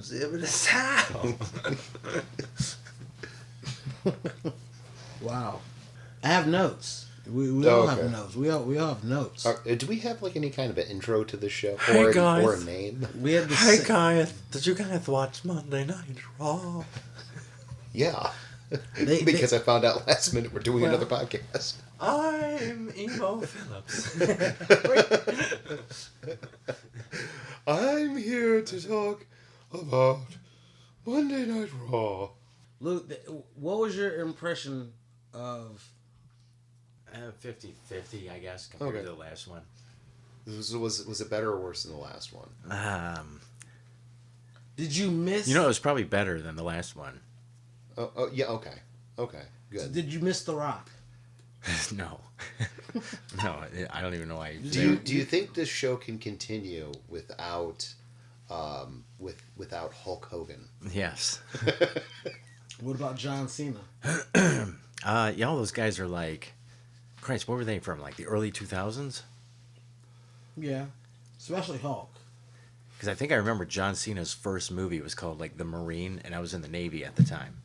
Zip it aside. Wow. I have notes. We all have notes. We all have notes. Do we have like any kind of an intro to the show Hey, guys. or a name? We had Hey guys, did you guys watch Monday Night Raw? Yeah, because I found out last minute we're doing another podcast. I'm Emo Phillips. I'm here to talk about Monday Night Raw. Luke, what was your impression of... 50-50, I guess, compared to the last one. Was it better or worse than the last one? Did you miss... You know, it was probably better than the last one. Oh yeah, okay, good. Did you miss The Rock? No. No, I don't even know why. Do you think this show can continue without Hulk Hogan? Yes. What about John Cena? Yeah, all those guys are like... Christ, what were they from? Like the early 2000s? Yeah. Especially Hulk. Because I think I remember John Cena's first movie was called like The Marine, and I was in the Navy at the time.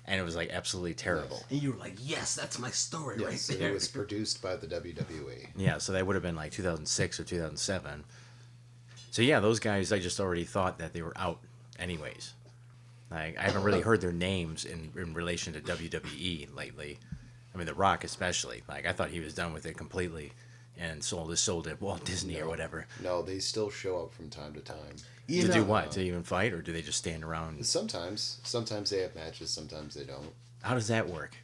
And it was like absolutely terrible. And you were like, yes, that's my story right there. It was produced by the WWE. Yeah, so that would have been like 2006 or 2007. So yeah, those guys, I just already thought that they were out anyways. Like, I haven't really heard their names in relation to WWE lately. I mean, The Rock especially. Like, I thought he was done with it completely and sold his soul to Walt Disney or whatever. No, they still show up from time to time. To do what? To even fight, or do they just stand around? Sometimes they have matches. Sometimes they don't. How does that work?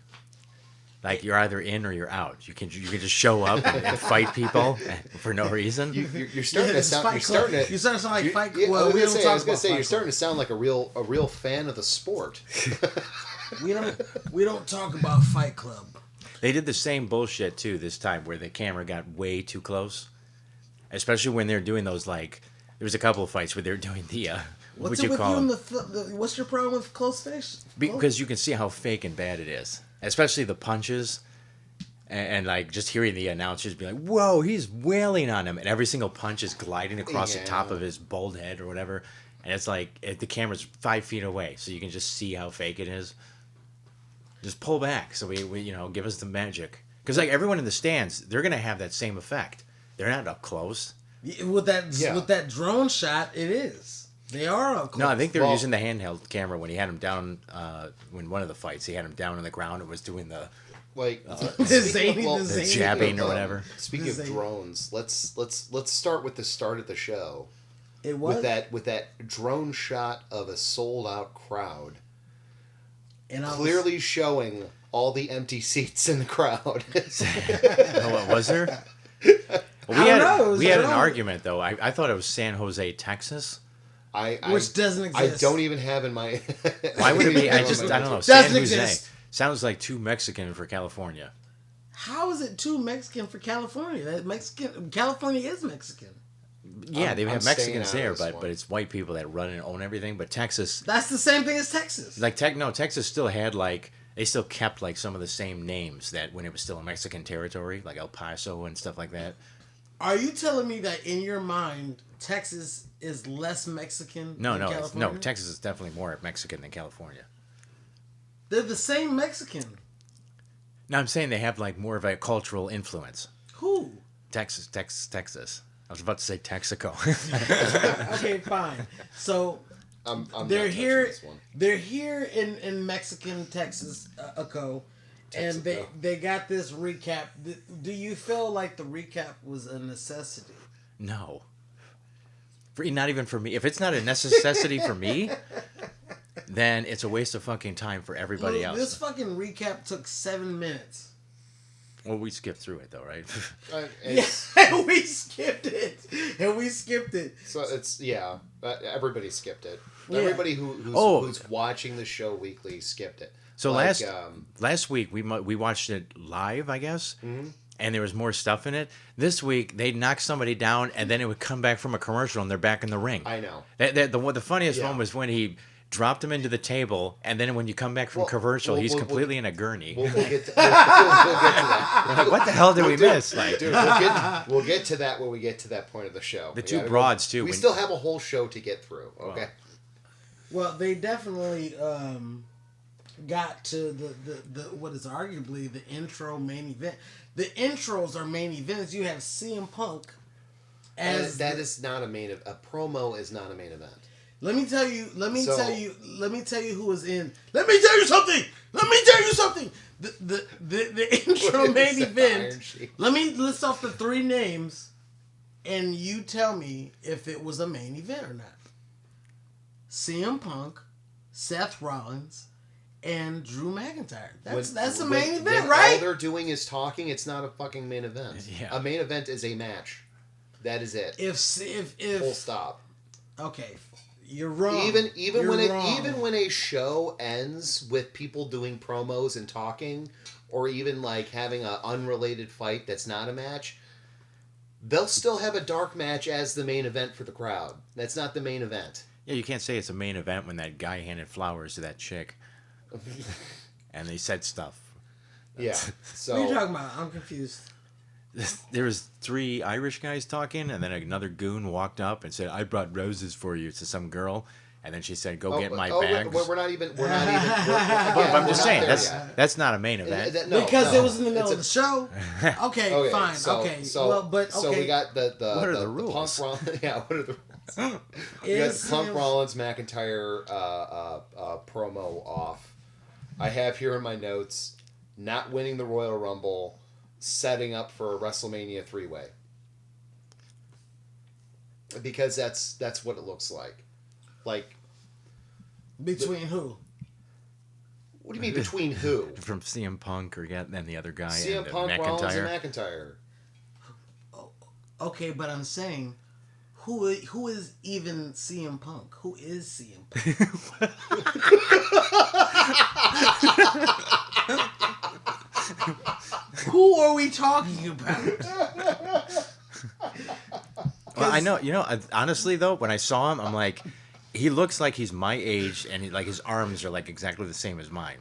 Like, you're either in or you're out. You can just show up and fight people for no reason. You're starting to sound. You're starting to sound like Fight Club. Yeah, Well, I was gonna say you're starting to sound like a real fan of the sport. We don't talk about Fight Club. They did the same bullshit too this time, where the camera got way too close, especially when they're doing those like. There was a couple of fights where they're doing the. What's it with you and what's your problem with close face? Because you can see how fake and bad it is, especially the punches, and like just hearing the announcers be like, "Whoa, he's wailing on him," and every single punch is gliding across the top of his bald head or whatever, and it's like the camera's 5 feet away, so you can just see how fake it is. Just pull back, so we give us the magic, because like everyone in the stands, they're gonna have that same effect. They're not up close. With that drone shot, it is. They are up close. No, I think they were using the handheld camera when he had him down. When one of the fights, he had him down on the ground and was doing the the jabbing or whatever. Speaking of drones, let's start with the start of the show. It was with that drone shot of a sold out crowd, and clearly showing all the empty seats in the crowd. What was there? Well, we had an argument though. I thought it was San Jose, Texas. Which doesn't exist. I don't even have in my. Why would it be? I don't know. San Jose sounds like too Mexican for California. How is it too Mexican for California? California is Mexican. Yeah, they have Mexicans there, but it's white people that run and own everything. But Texas, that's the same thing as Texas. Like Texas still had they still kept like some of the same names that when it was still a Mexican territory, like El Paso and stuff like that. Are you telling me that in your mind, Texas is less Mexican than California? No, Texas is definitely more Mexican than California. They're the same Mexican. No, I'm saying they have like more of a cultural influence. Who? Texas. I was about to say Texaco. Okay, fine. So I'm they're not here. This one. They're here in Mexican Texas, and they got this recap. Do you feel like the recap was a necessity? No. Not even for me. If it's not a necessity for me, then it's a waste of fucking time for everybody else. This fucking recap took 7 minutes. Well, we skipped through it though, right? Yeah, we skipped it. So everybody skipped it. Everybody who's watching the show weekly skipped it. So last week we watched it live, I guess, and there was more stuff in it. This week they'd knock somebody down, and then it would come back from a commercial, and they're back in the ring. I know. The funniest one was when he dropped him into the table, and then when you come back from commercial, he's completely in a gurney. We'll get to that. Like, what the hell did we miss? Like, dude, we'll get to that when we get to that point of the show. The two broads too. We still have a whole show to get through. Okay. Well, they definitely got to the what is arguably the intro main event. The intros are main events. You have CM Punk as that is not a main event. A promo is not a main event. Let me tell you who was in. Let me tell you something. The intro main event. Let me list off the 3 names, and you tell me if it was a main event or not. CM Punk, Seth Rollins, and Drew McIntyre. That's a main event, right? All they're doing is talking. It's not a fucking main event. Yeah. A main event is a match. That is it. If full stop. Okay, you're wrong. Even when a show ends with people doing promos and talking, or even like having an unrelated fight that's not a match, they'll still have a dark match as the main event for the crowd. That's not the main event. Yeah, you can't say it's a main event when that guy handed flowers to that chick. And they said stuff. Yeah. So what are you talking about? I'm confused. There was 3 Irish guys talking, and then another goon walked up and said, "I brought roses for you," to some girl, and then she said, "Go get my bags." We're not even. But I'm just saying that's not a main event Because it was in the middle of the show. Okay, fine. So we got the what are the rules? Punk Rollins. Yeah, what are the rules? We got the Punk Rollins McIntyre promo off. I have here in my notes, not winning the Royal Rumble, setting up for a WrestleMania 3-way. Because that's what it looks like. Like between who? What do you mean between who? From CM Punk or then the other guy CM and Punk, McIntyre. Rollins, and McIntyre. Okay, but I'm saying, who is even CM Punk? Who is CM Punk? Who are we talking about? Well, I know, honestly though, when I saw him, I'm like, he looks like he's my age, and like his arms are like exactly the same as mine.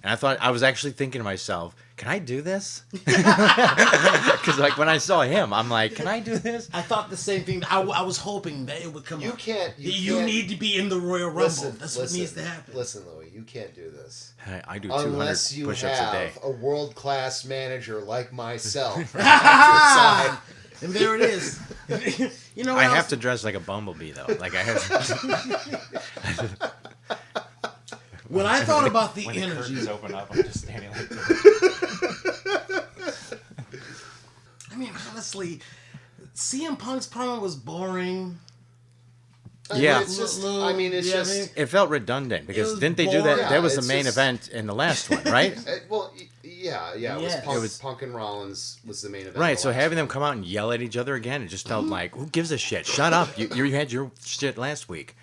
And I was actually thinking to myself, can I do this? Because like when I saw him, I'm like, can I do this? I thought the same thing. I was hoping that it would come up. You can't, need to be in the Royal Rumble. That's what needs to happen. Listen, Louis, you can't do this. I do 200 unless you push-ups a day. have a world-class manager like myself at your side. And there it is. You know what I have to dress like a bumblebee though. Like I have. When I thought about the when energy, the curtains open up, I'm just standing like this. I mean, honestly, CM Punk's promo was boring. Yeah, it felt redundant because didn't they do boring. that? Yeah, that was the main event in the last one, right? It was Punk and Rollins was the main event. Right, so having them come out and yell at each other again, it just felt like, who gives a shit? Shut up! You had your shit last week.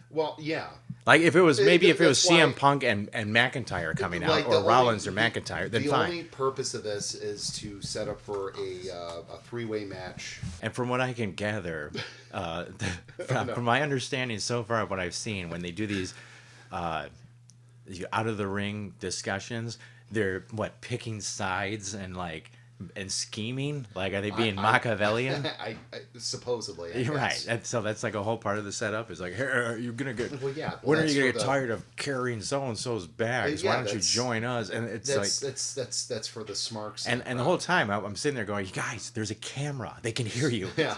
Well, yeah. Like if it was CM Punk and McIntyre coming out, or Rollins or McIntyre, then fine. The only purpose of this is to set up for a 3-way match. And from what I can gather, from my understanding so far of what I've seen, when they do these out of the ring discussions, they're picking sides and scheming? Like, are they being Machiavellian? Supposedly. You're right. So that's like a whole part of the setup. Is like, hey, are you gonna get? Well, yeah. When are you gonna get tired of carrying so and so's bags? Why don't you join us? And it's that's for the smarks. And the whole time I'm sitting there going, you guys, there's a camera. They can hear you. Yeah.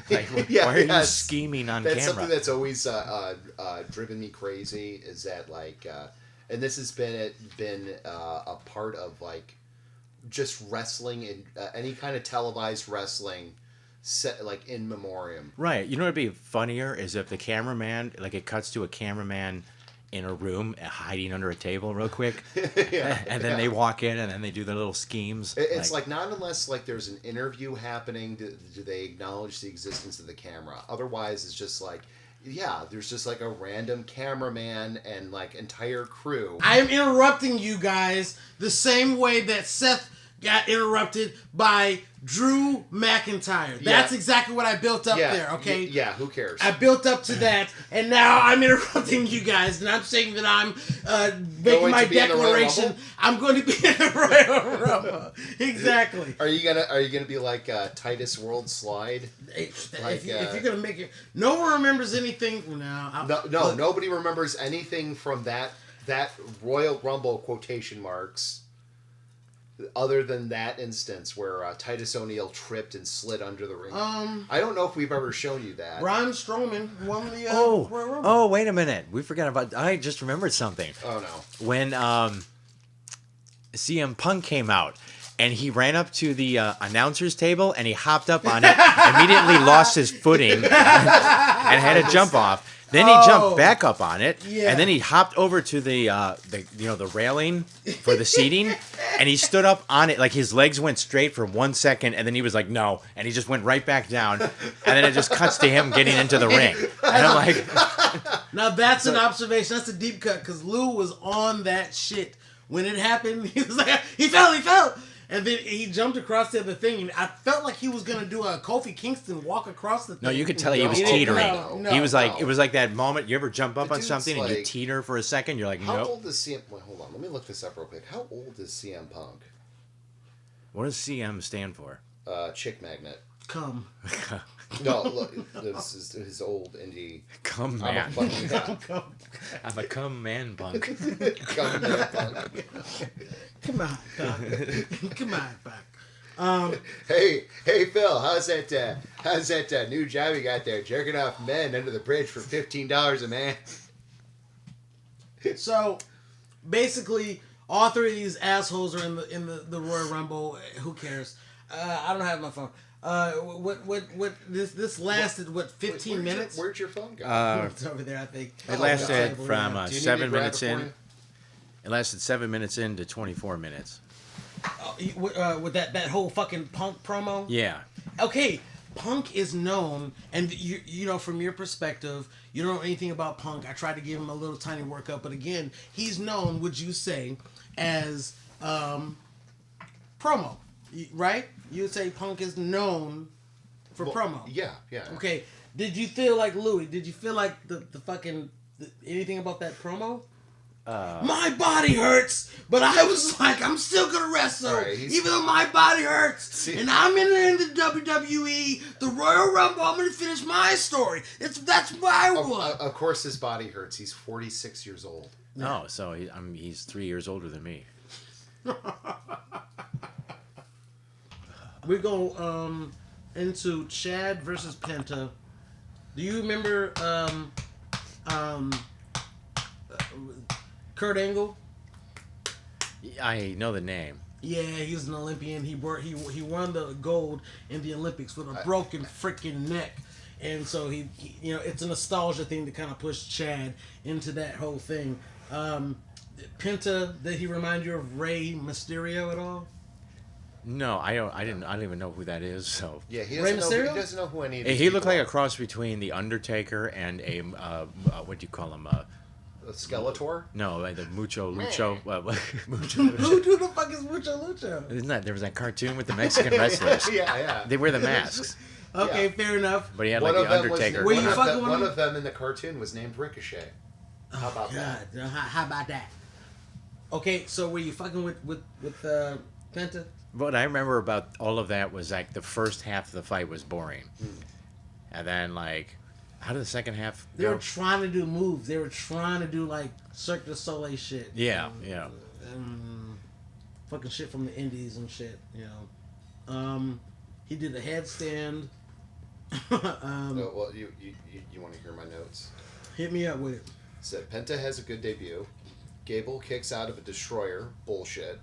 Why are you scheming on camera? That's something that's always driven me crazy. Is that and this has been a part of just wrestling and any kind of televised wrestling set in memoriam. Right. You know what'd be funnier is if the cameraman, it cuts to a cameraman in a room hiding under a table real quick. And then they walk in and then they do their little schemes. It's not unless there's an interview happening do they acknowledge the existence of the camera. Otherwise it's just there's just a random cameraman and entire crew. I'm interrupting you guys the same way that Seth got interrupted by Drew McIntyre. That's exactly what I built up there, okay? Yeah, who cares? I built up to that, and now I'm interrupting you guys, and I'm saying that I'm making my declaration. I'm going to be in the Royal Rumble. Exactly. Are you gonna be like Titus World Slide? If you're gonna make it, no one remembers anything. No, nobody remembers anything from that Royal Rumble quotation marks. Other than that instance where Titus O'Neil tripped and slid under the ring. I don't know if we've ever shown you that. Braun Strowman won the Royal Rumble. Oh, wait a minute. We forgot about... I just remembered something. Oh, no. When CM Punk came out, and he ran up to the announcer's table, and he hopped up on it, immediately lost his footing, and had to jump off. Then he jumped back up on it, and then he hopped over to the railing for the seating, and he stood up on it, like his legs went straight for 1 second, and then he was like, no, and he just went right back down, and then it just cuts to him getting into the ring. And I'm like... Now that's an observation, that's a deep cut, because Lou was on that shit. When it happened, he was like, he fell! And then he jumped across the other thing, and I felt like he was gonna do a Kofi Kingston walk across the thing. No, you could tell he was teetering. No, he was like, it was like that moment. You ever jump up on something and you like, teeter for a second? You're like, how nope. old is CM? Wait, hold on, let me look this up real quick. How old is CM Punk? What does CM stand for? Chick magnet. Come. No, look, this is his old indie. Come man. I'm a come man punk. Come man punk. Come on, Doc. Come on, Doc. Hey, Phil, how's that new job you got there? Jerking off men under the bridge for $15 a man. So, basically, all three of these assholes are in the Royal Rumble. Who cares? I don't have my phone. What this lasted 15 minutes? Where'd your phone go? It's over there, I think. It lasted from 7 minutes in. in. It lasted 7 minutes in to 24 minutes. With that whole fucking Punk promo. Yeah. Okay, Punk is known, and you know, from your perspective, you don't know anything about Punk. I tried to give him a little tiny workup, but again, he's known, would you say, as promo, right? You would say Punk is known for promo. Yeah. Okay, did you feel like Louis? Did you feel like the anything about that promo? My body hurts, but I was like, I'm still gonna wrestle, right, even though my body hurts. And I'm in the WWE, the Royal Rumble. I'm gonna finish my story. That's my one. Of course, his body hurts. He's 46 years old. No, so he's 3 years older than me. We go into Chad versus Penta. Do you remember Kurt Angle? I know the name. Yeah, he's an Olympian. He won the gold in the Olympics with a broken freaking neck, and so he you know, it's a nostalgia thing to kind of push Chad into that whole thing. Penta, did he remind you of Rey Mysterio at all? No, I don't even know who that is. So yeah, he doesn't know who any of these he looked like are. a cross between the Undertaker and a what do you call him? A Skeletor? No, like the Mucho Lucho. Who the fuck is Mucho Lucho? Isn't that there was that cartoon with the Mexican wrestlers? Yeah. They wear the masks. Okay, fair enough. But he had like the Undertaker. One of them in the cartoon was named Ricochet. How about that? How about that? Okay, so were you fucking with Penta? What I remember about all of that was like the first half of the fight was boring, and then like, how did the second half go? They were trying to do moves. They were trying to do like Cirque du Soleil shit. Yeah. Fucking shit from the Indies and shit. You know, he did a headstand. Well, you want to hear my notes? Hit me up with it. Said Penta has a good debut. Gable kicks out of a destroyer. Bullshit.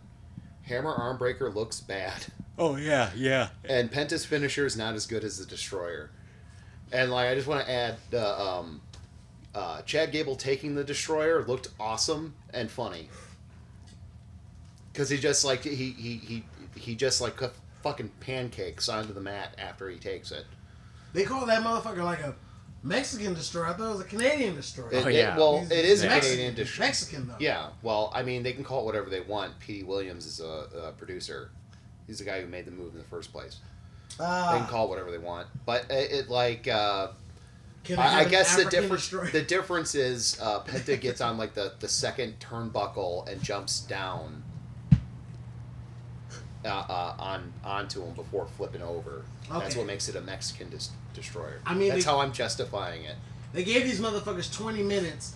Hammer armbreaker looks bad. Oh yeah. And Penta's finisher is not as good as the destroyer. And like, I just want to add, Chad Gable taking the destroyer looked awesome and funny. Because he just like he just like fucking pancakes onto the mat after he takes it. They call that motherfucker like a Mexican destroyer. I thought it was a Canadian destroyer. It is a Canadian destroyer. Mexican though. Yeah. Well, I mean, they can call it whatever they want. P.D. Williams is a producer. He's the guy who made the move in the first place. They Ah. can call it whatever they want, but it like. Can I have an guess the African destroyer? difference is Penta gets on like the second turnbuckle and jumps down onto him before flipping over. Okay. That's what makes it a Mexican destroyer. I mean, that's how I'm justifying it. They gave these motherfuckers 20 minutes,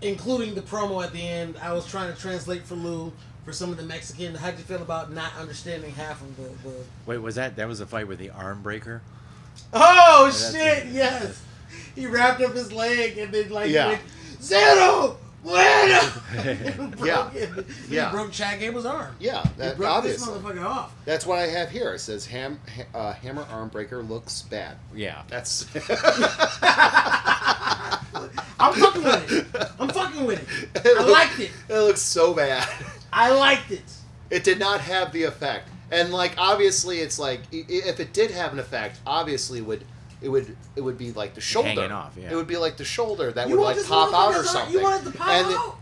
including the promo at the end. I was trying to translate for Lou for some of the Mexican. How'd you feel about not understanding half of the... Wait, was that was the fight with the arm breaker? Oh, Yeah, shit, yes! He wrapped up his leg and then, like, Yeah. went, Zero! Bueno! Yeah. He broke Chad Gable's arm. Yeah, He that, broke this obviously. motherfucker off. That's what I have here. It says hammer arm breaker looks bad. Yeah. That's. I'm fucking with it. I'm fucking with it. I liked it. It looks so bad. I liked it. It did not have the effect, and like obviously, it's like if it did have an effect, obviously it would be like the shoulder. Hanging off, yeah. It would be like the shoulder that You would want like this pop out or motherfucker's arm? something. You want it to pop and out?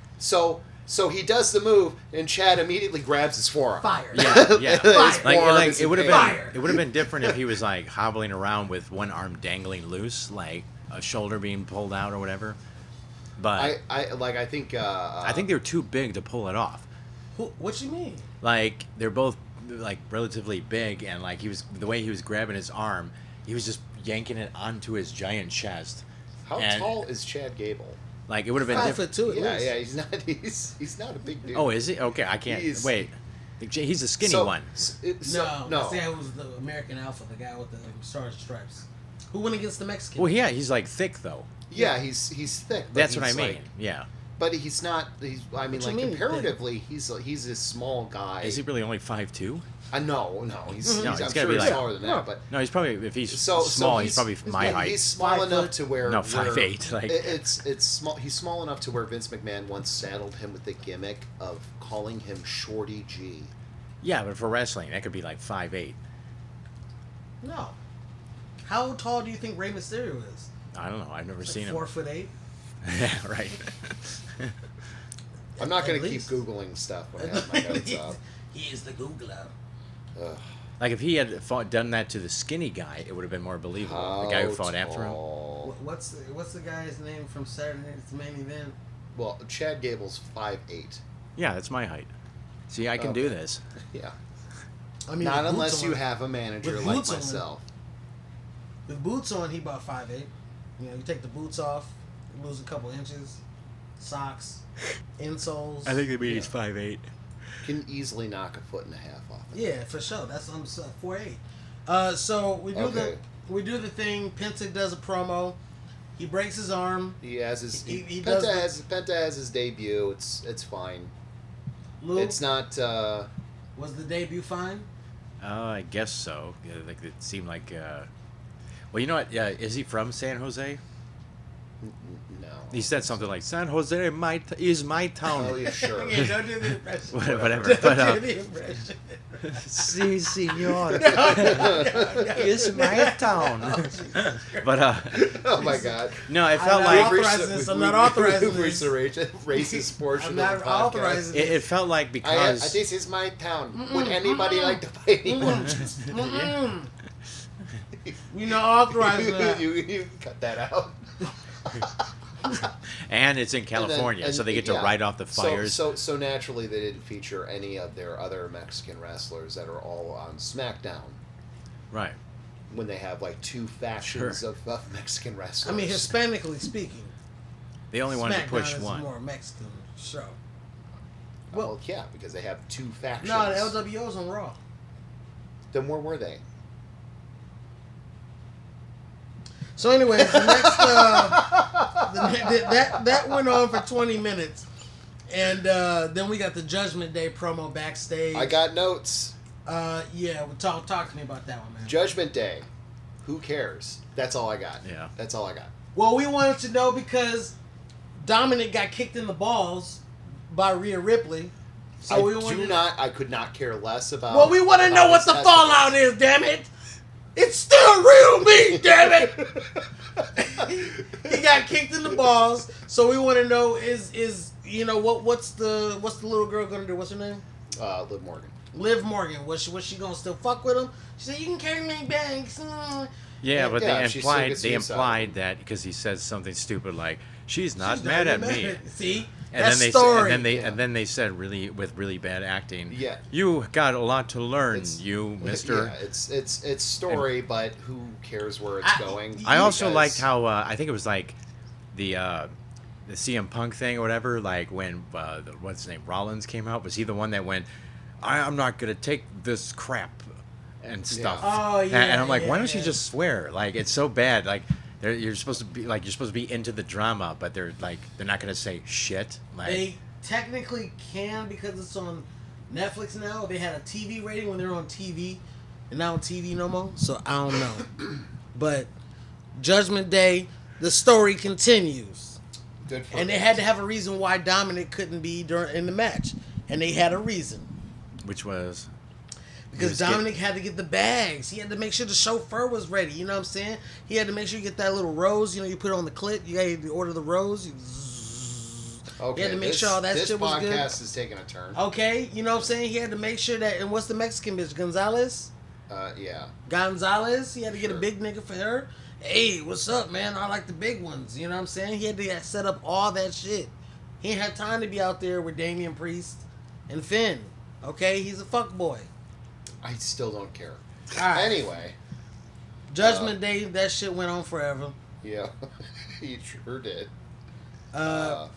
So he does the move, and Chad immediately grabs his forearm. Fire. Yeah, yeah. His Fire. forearm Like is it would have in been pain. Fire. it would have been different if he was like hobbling around with one arm dangling loose, like a shoulder being pulled out or whatever. But I think I think they were too big to pull it off. What you mean? Like they're both like relatively big, and like the way he was grabbing his arm, he was just yanking it onto his giant chest. How And, tall is Chad Gable? Like it would have been 5'2" different. at least. Yeah, he's not a big dude. Oh, is he? Okay, I can't wait. He's a skinny one. No, no. that's the guy who was the American Alpha, the guy with the stars and stripes. Who went against the Mexican? Well, yeah, he's like thick though. Yeah, he's thick. But That's what I he's mean. like- yeah. But he's not. I mean, What you like mean, comparatively, he's a small guy. Is he really only 5'2"? No, he's. No, I'm he's gotta sure be he's like- smaller than that. But No, he's probably if he's so small, he's probably my yeah, height. He's small 5 enough foot. to where No, where 5'8", like- it's small. He's small enough to where Vince McMahon once saddled him with the gimmick of calling him Shorty G. Yeah, but for wrestling, that could be like 5'8". No. How tall do you think Rey Mysterio is? I don't know. I've never seen him. 4'8". Yeah, right. I'm not going At to keep least. googling stuff when I have my notes up. He is the Googler. Ugh. Like if he had done that to the skinny guy, it would have been more believable. The guy who fought after him. tall? What's the guy's name from Saturday Night's Main Event? Well, Chad Gable's 5'8". Yeah, that's my height. See, I can do Okay. this. Yeah. I mean, Not with unless boots you on- have a manager with like boots on. myself. With boots on, he about 5'8". You know, you take the boots off, you lose a couple inches. Socks, insoles. I think he's 5'8". Can easily knock a foot and a half off. Yeah, for sure. That's 4'8". So we do Okay. the thing. Penta does a promo. He breaks his arm. He has his He does Penta has his debut. It's fine. Lou, It's not. was the debut fine? I guess so. Yeah, like it seemed like. Well, you know what? Is he from San Jose? No. He said something like "San Jose is my town." Oh, yeah, sure. Okay, don't do the impression. Whatever. Don't But do the impression. si, senor, it's my town. But Oh my God. no, it felt I'm like not authorizing this. I'm not authorizing We've reached the racist portion I'm not of the podcast. authorizing it felt like because This is my town. Would anybody like to fight anyone? Mm-mm. We not authorizing that. you cut that out. and it's in California, And so they get to yeah. write off the fires. So naturally, they didn't feature any of their other Mexican wrestlers that are all on SmackDown Right. when they have like two factions of Mexican wrestlers. I mean, Hispanically speaking, They only wanted to SmackDown push is one. a more Mexican show. Well, yeah, because they have two factions. No, the LWO's on Raw. Then where were they? So, anyways, the next that went on for 20 minutes, and then we got the Judgment Day promo backstage. I got notes. Yeah, well, talk to me about that one, man. Judgment Day. Who cares? That's all I got. Yeah. That's all I got. Well, we wanted to know because Dominic got kicked in the balls by Rhea Ripley. So we wanted I could not care less about. Well, we want to know what the his fallout is, damn it. It's still real me, damn it. He got kicked in the balls, so we want to know is what's the little girl gonna do? What's her name? Liv Morgan. Liv Morgan, was she gonna still fuck with him? She said, "You can carry my bags." Yeah, but Yeah, they implied that because he says something stupid like, "She's not mad at me." See, And that's then story. and then they said with really bad acting. Yeah. You got a lot to learn, you Mister. Yeah, it's story, but who cares where it's going? I also liked how I think it was like the CM Punk thing or whatever. Like when what's his name, Rollins came out. Was he the one that went, I'm not gonna take this crap and stuff. Oh yeah. And I'm like, why don't you just swear? Like it's so bad. Like you're supposed to be into the drama, but they're not gonna say shit. Like They technically can because it's on Netflix now. They had a TV rating when they were on TV, and not on TV no more. So I don't know. But Judgment Day, the story continues. Good for And they had to have a reason why Dominic couldn't be in the match, and they had a reason. which was Because Dominic had to get the bags. He had to make sure the chauffeur was ready. You know what I'm saying? He had to make sure you get that little rose. You know, you put it on the clip. You got to order the rose. Okay, he had to make sure all that shit was good. This podcast is taking a turn. Okay, you know what I'm saying? He had to make sure that. And what's the Mexican bitch? Gonzalez? Yeah. Gonzalez. He had to get a big nigga for her. Hey, what's up, man? I like the big ones. You know what I'm saying? He had to set up all that shit. He ain't had time to be out there with Damian Priest and Finn. Okay, he's a fuck boy. I still don't care. All right. Anyway. Judgment Day, that shit went on forever. Yeah, he sure did.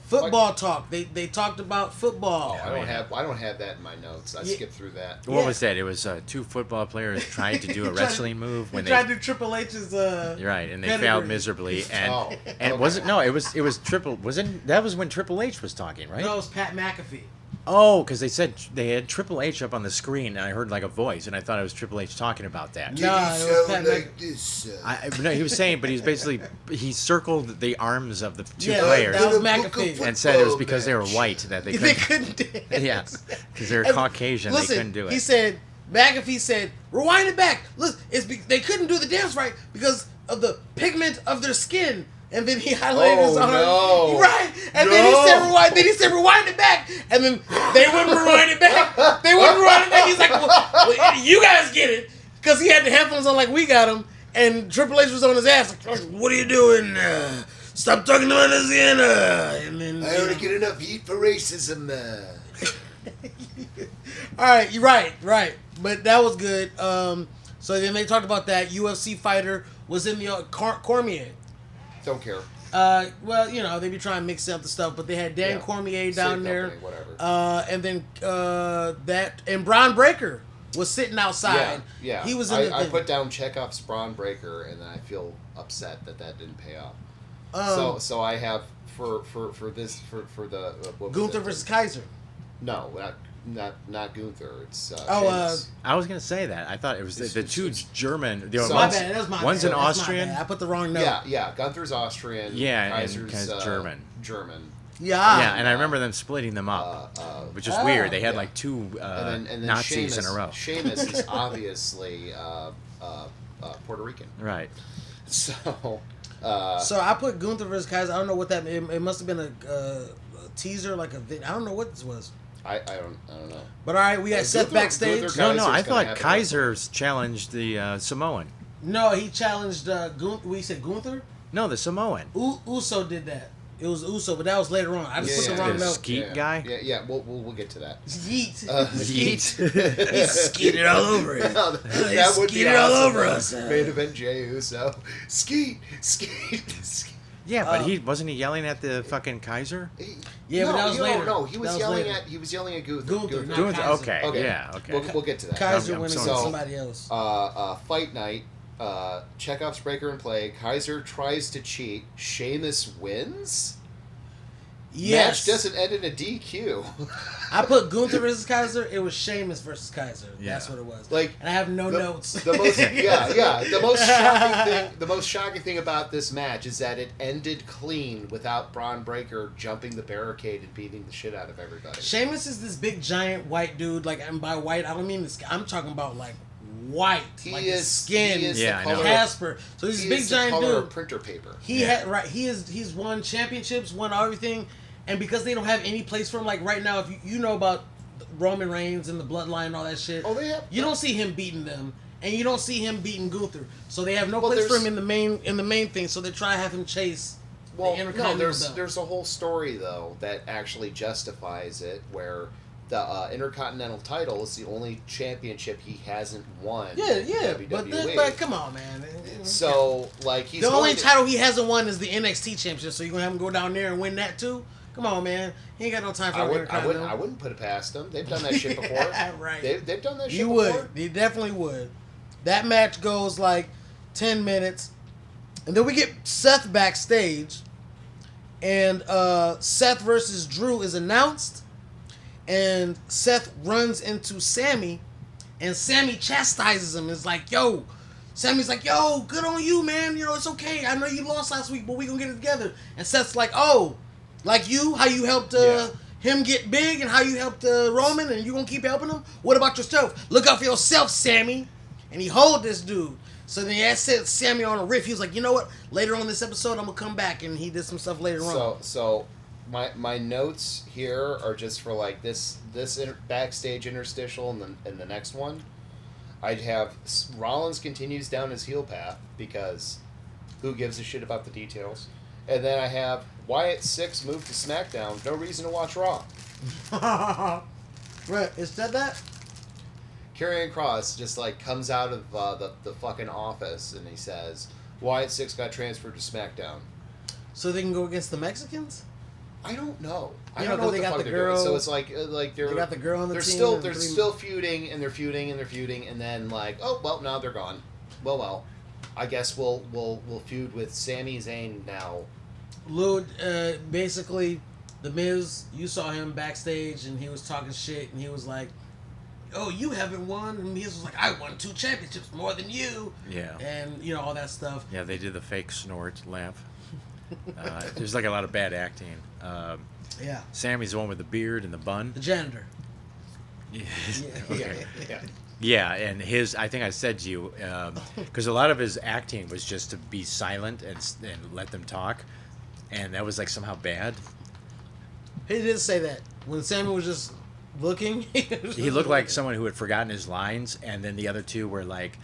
Football talk. They talked about football. Oh, I don't have that in my notes. I skipped through that. What was that? It was two football players trying to do a wrestling move when they tried to do Triple H's. You're right, and they pedigree. failed miserably. And okay. it was Triple. That was when Triple H was talking, right? No, it was Pat McAfee. Oh, because they said they had Triple H up on the screen, and I heard like a voice, and I thought it was Triple H talking about that. No, it was Pat McAfee. No, he was saying, but he circled the arms of the two Yeah, players that was McAfee. and said it was because they were white that they They couldn't. couldn't dance. Yeah, because they were Caucasian, Listen, they couldn't do it. He said, McAfee said, rewind it back. Listen, they couldn't do the dance right because of the pigment of their skin. And then he highlighted his arm. No. Right. And then he said rewind. Then he said rewind it back. And then they wouldn't rewind it back. They wouldn't rewind it back. He's like, well, you guys get it. Because he had the headphones on like we got them. And Triple H was on his ass. Like, what are you doing? Stop talking to Louisiana. And then I ought to get enough heat for racism. All right, you're right. But that was good. So then they talked about that. UFC fighter was in the Cormier. Don't care. Well, you know, they be trying to mix up the stuff, but they had Dan Cormier down there. Whatever. And then and Braun Breaker was sitting outside. Yeah. He was in I put down Chekhov's Braun Breaker, and I feel upset that didn't pay off. So I have for the Gunther versus Kaiser. No, not Gunther. It's I was gonna say that. I thought it was the two German. My bad. That was my one's bad. an Austrian. I put the wrong note. Yeah. Gunther's Austrian. Yeah, Kaiser's and German. Yeah. And I remember them splitting them up, which is weird. They had like two and then Nazis Sheamus, in a row. Sheamus is obviously Puerto Rican. Right. So I put Gunther versus Kaiser. I don't know what that. It must have been a teaser, like a. I don't know what this was. I don't know. But all right, we got Seth backstage. Gunther, I thought Kaiser's challenged the Samoan. No, he challenged Gunther. We said Gunther. No, the Samoan. Uso did that. It was Uso, but that was later on. I just put the wrong note. Skeet guy. Yeah. We'll get to that. Yeet. Yeet. He skeeted all over it. No, that would be skeeted all awesome. over us. Main event Jey Uso. Skeet. Yeah, but he wasn't he yelling at the fucking Kaiser? Yeah, but that was later. No, he was yelling at Gunther. Gunther. Okay. Yeah. Okay. We'll get to that. Kaiser I'm went sorry. against somebody else. Fight night. Chekhov's Breaker in play. Kaiser tries to cheat. Sheamus wins. Yes. Match doesn't end in a DQ. I put Gunther versus Kaiser. It was Sheamus versus Kaiser. Yeah. That's what it was. Like, and I have no notes. The most shocking thing about this match is that it ended clean without Braun Breaker jumping the barricade and beating the shit out of everybody. Sheamus is this big giant white dude. Like, and by white, I don't mean this. I'm talking about like white, his skin, Casper. So he's a big giant dude. Of printer paper. He's won championships, won everything, and because they don't have any place for him, like right now, if you know about Roman Reigns and the Bloodline and all that shit. Oh, they have. You don't see him beating them, and you don't see him beating Gunther. So they have no place for him in the main thing. So they try to have him chase. Well, the no, belt. there's a whole story though that actually justifies it, where the Intercontinental title is the only championship he hasn't won. Yeah, in WWE. but come on, man. So like he's the only title he hasn't won is the NXT championship. So you're gonna have him go down there and win that too? Come on, man. He ain't got no time for I wouldn't put it past them. They've done that shit before. Right. They've done that shit you before. You would. You definitely would. That match goes like 10 minutes. And then we get Seth backstage. And Seth versus Drew is announced. And Seth runs into Sammy. And Sammy chastises him. It's like, yo. Sammy's like, yo, good on you, man. You know, it's okay. I know you lost last week, but we gonna get it together. And Seth's like, oh, like you? How you helped him get big and how you helped Roman and you gonna keep helping him? What about yourself? Look out for yourself, Sammy. And he hold this dude. So then he set Sammy on a riff. He was like, you know what? Later on this episode, I'm going to come back. And he did some stuff later on. So my notes here are just for like this backstage interstitial and the next one. I'd have Rollins continues down his heel path because who gives a shit about the details. And then I have Wyatt 6 moved to SmackDown. No reason to watch Raw. Right. Is that? Karrion Kross just like comes out of the fucking office and he says, Wyatt 6 got transferred to SmackDown. So they can go against the Mexicans? I don't know. I You don't know, know what they the got fuck the they're girl- doing. So it's like They got the girl on the they're team. still feuding and they're feuding and they're feuding and then like, oh well, now they're gone. Well, I guess we'll feud with Sami Zayn now. Lou, basically, The Miz, you saw him backstage and he was talking shit and he was like, oh, you haven't won? And Miz was like, I won 2 championships more than you. Yeah. And, you know, all that stuff. Yeah, they did the fake snort laugh. There's like a lot of bad acting. Yeah. Sammy's the one with the beard and the bun. The janitor. Yeah. Okay. Yeah. Yeah, and I think I said to you, because a lot of his acting was just to be silent and let them talk, and that was like somehow bad. He did say that. When Sammy was just looking. He looked like someone who had forgotten his lines, and then the other two were like,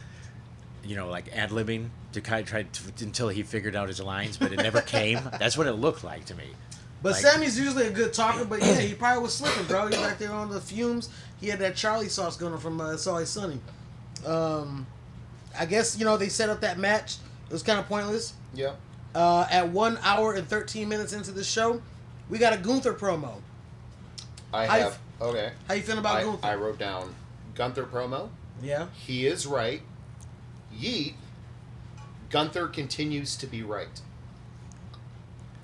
like ad-libbing to kind of try until he figured out his lines, but it never came. That's what it looked like to me. But Like, Sammy's usually a good talker, but yeah, he probably was slipping, bro. He was back there on the fumes. He had that Charlie sauce going on from It's Always Sunny. I guess, they set up that match. It was kind of pointless. Yeah. At 1 hour and 13 minutes into the show, we got a Gunther promo. Okay. How you feeling about Gunther? I wrote down Gunther promo. Yeah. He is right. Yeet. Gunther continues to be right.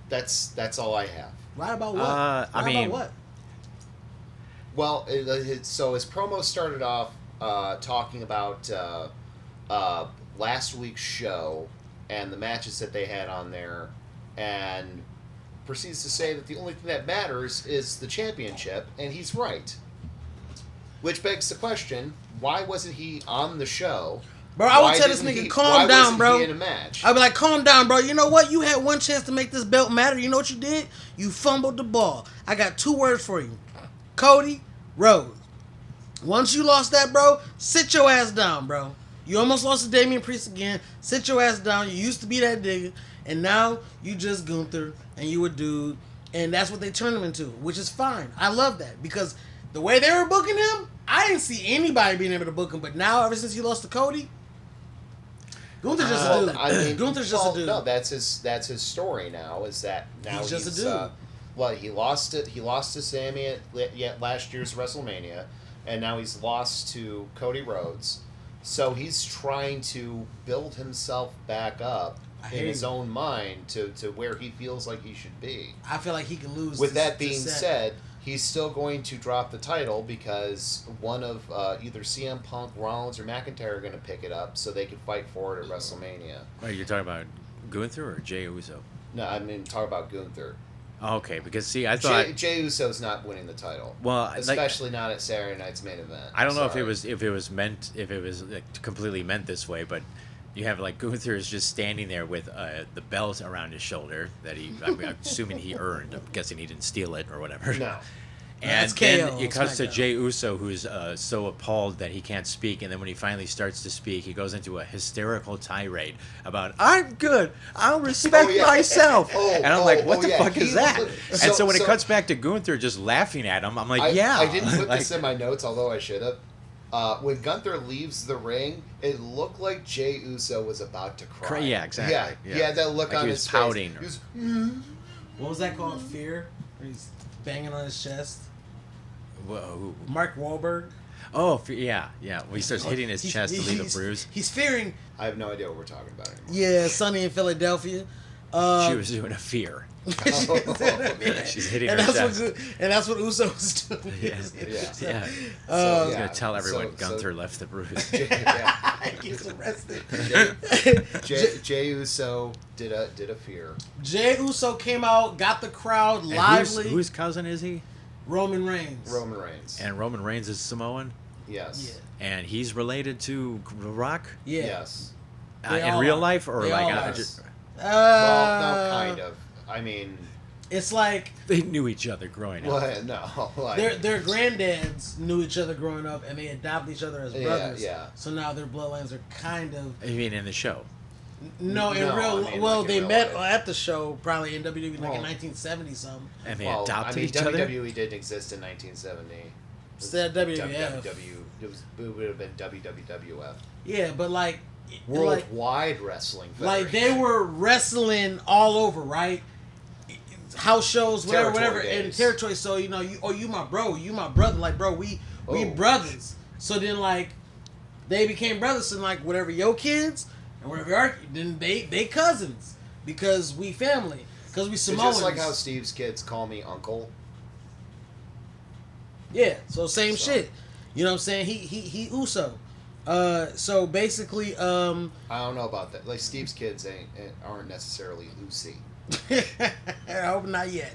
That's all I have. Right about what? about what? Well, so his promo started off talking about last week's show and the matches that they had on there, and proceeds to say that the only thing that matters is the championship, and he's right. Which begs the question, why wasn't he on the show? Bro, I would tell this nigga, calm down, bro. He in a match? I'd be like, calm down, bro. You know what? You had one chance to make this belt matter. You know what you did? You fumbled the ball. I got 2 words for you. Cody Rhodes. Once you lost that, bro, sit your ass down, bro. You almost lost to Damian Priest again. Sit your ass down. You used to be that nigga, and now you just Gunther, and you a dude, and that's what they turned him into, which is fine. I love that, because the way they were booking him, I didn't see anybody being able to book him, but now, ever since he lost to Cody, Gunther's just a dude. I mean, Gunther's just a dude. No, that's his story now. Is that now He's just a dude. He lost to Sammy at last year's WrestleMania, and now he's lost to Cody Rhodes. So he's trying to build himself back up in his own mind to where he feels like he should be. I feel like he can lose. With that being said, he's still going to drop the title because one of either CM Punk, Rollins, or McIntyre are going to pick it up so they can fight for it at WrestleMania. Wait, you're talking about Gunther or Jey Uso? No, I mean, talk about Gunther. Oh, okay, because see, I thought Jey Uso's not winning the title. Well, especially not at Saturday Night's main event. I don't know if it was like, completely meant this way, but you have like Gunther is just standing there with the belt around his shoulder that I'm assuming he earned. I'm guessing he didn't steal it or whatever. No. And That's then KO it cuts to SmackDown. Jey Uso, who's so appalled that he can't speak. And then when he finally starts to speak, he goes into a hysterical tirade about, I'm good. I'll respect myself. And I'm like, what the fuck is that? And so when it cuts back to Gunther just laughing at him, I'm like, yeah. I didn't put this in my notes, although I should have. When Gunther leaves the ring, it looked like Jey Uso was about to cry. Yeah, exactly. Yeah, he had that look like on he his was pouting. face. He was, What was that called? Fear? Where he's banging on his chest? Whoa. Mark Wahlberg? Oh, yeah. When he starts hitting his chest to leave a bruise. He's fearing. I have no idea what we're talking about anymore. Yeah, Sunny in Philadelphia. She was doing a fear. She's hitting her chest. And that's what Uso was doing. Yeah. So, He's going to tell everyone Gunther left the bruise. He gets arrested. Jey Uso did a fear. Jey Uso came out, got the crowd And lively. whose cousin is he? Roman Reigns. Roman Reigns. And Roman Reigns is Samoan? Yes. Yeah. And he's related to The Rock? Yeah. Yes. In real life? Or They like... all are. Well, no, kind of. I mean... It's like... They knew each other growing up. Well, no. Like, Their granddads knew each other growing up, and they adopted each other as brothers. Yeah. So now their bloodlines are kind of... I mean, in the show. No, in No, real... I mean, well, like in they real met life. at the show, probably in WWE, like in 1970 something. And they well, adopted I mean, each other? WWE didn't exist in 1970. Said WWF. It would have been WWF. Yeah, but like... Worldwide Wrestling Like, Federation. they were wrestling all over, right? House shows, whatever, Territory and days. territory. So you know, you my bro, you my brother. Like, bro, we brothers. So then, like, they became brothers, and like, whatever your kids and whatever our, then they cousins because we family, because we It's Samoans. just like how Steve's kids call me uncle. Yeah. So same shit. You know what I'm saying? He Uso. So basically, I don't know about that. Like Steve's kids aren't necessarily Lucy. I hope not yet.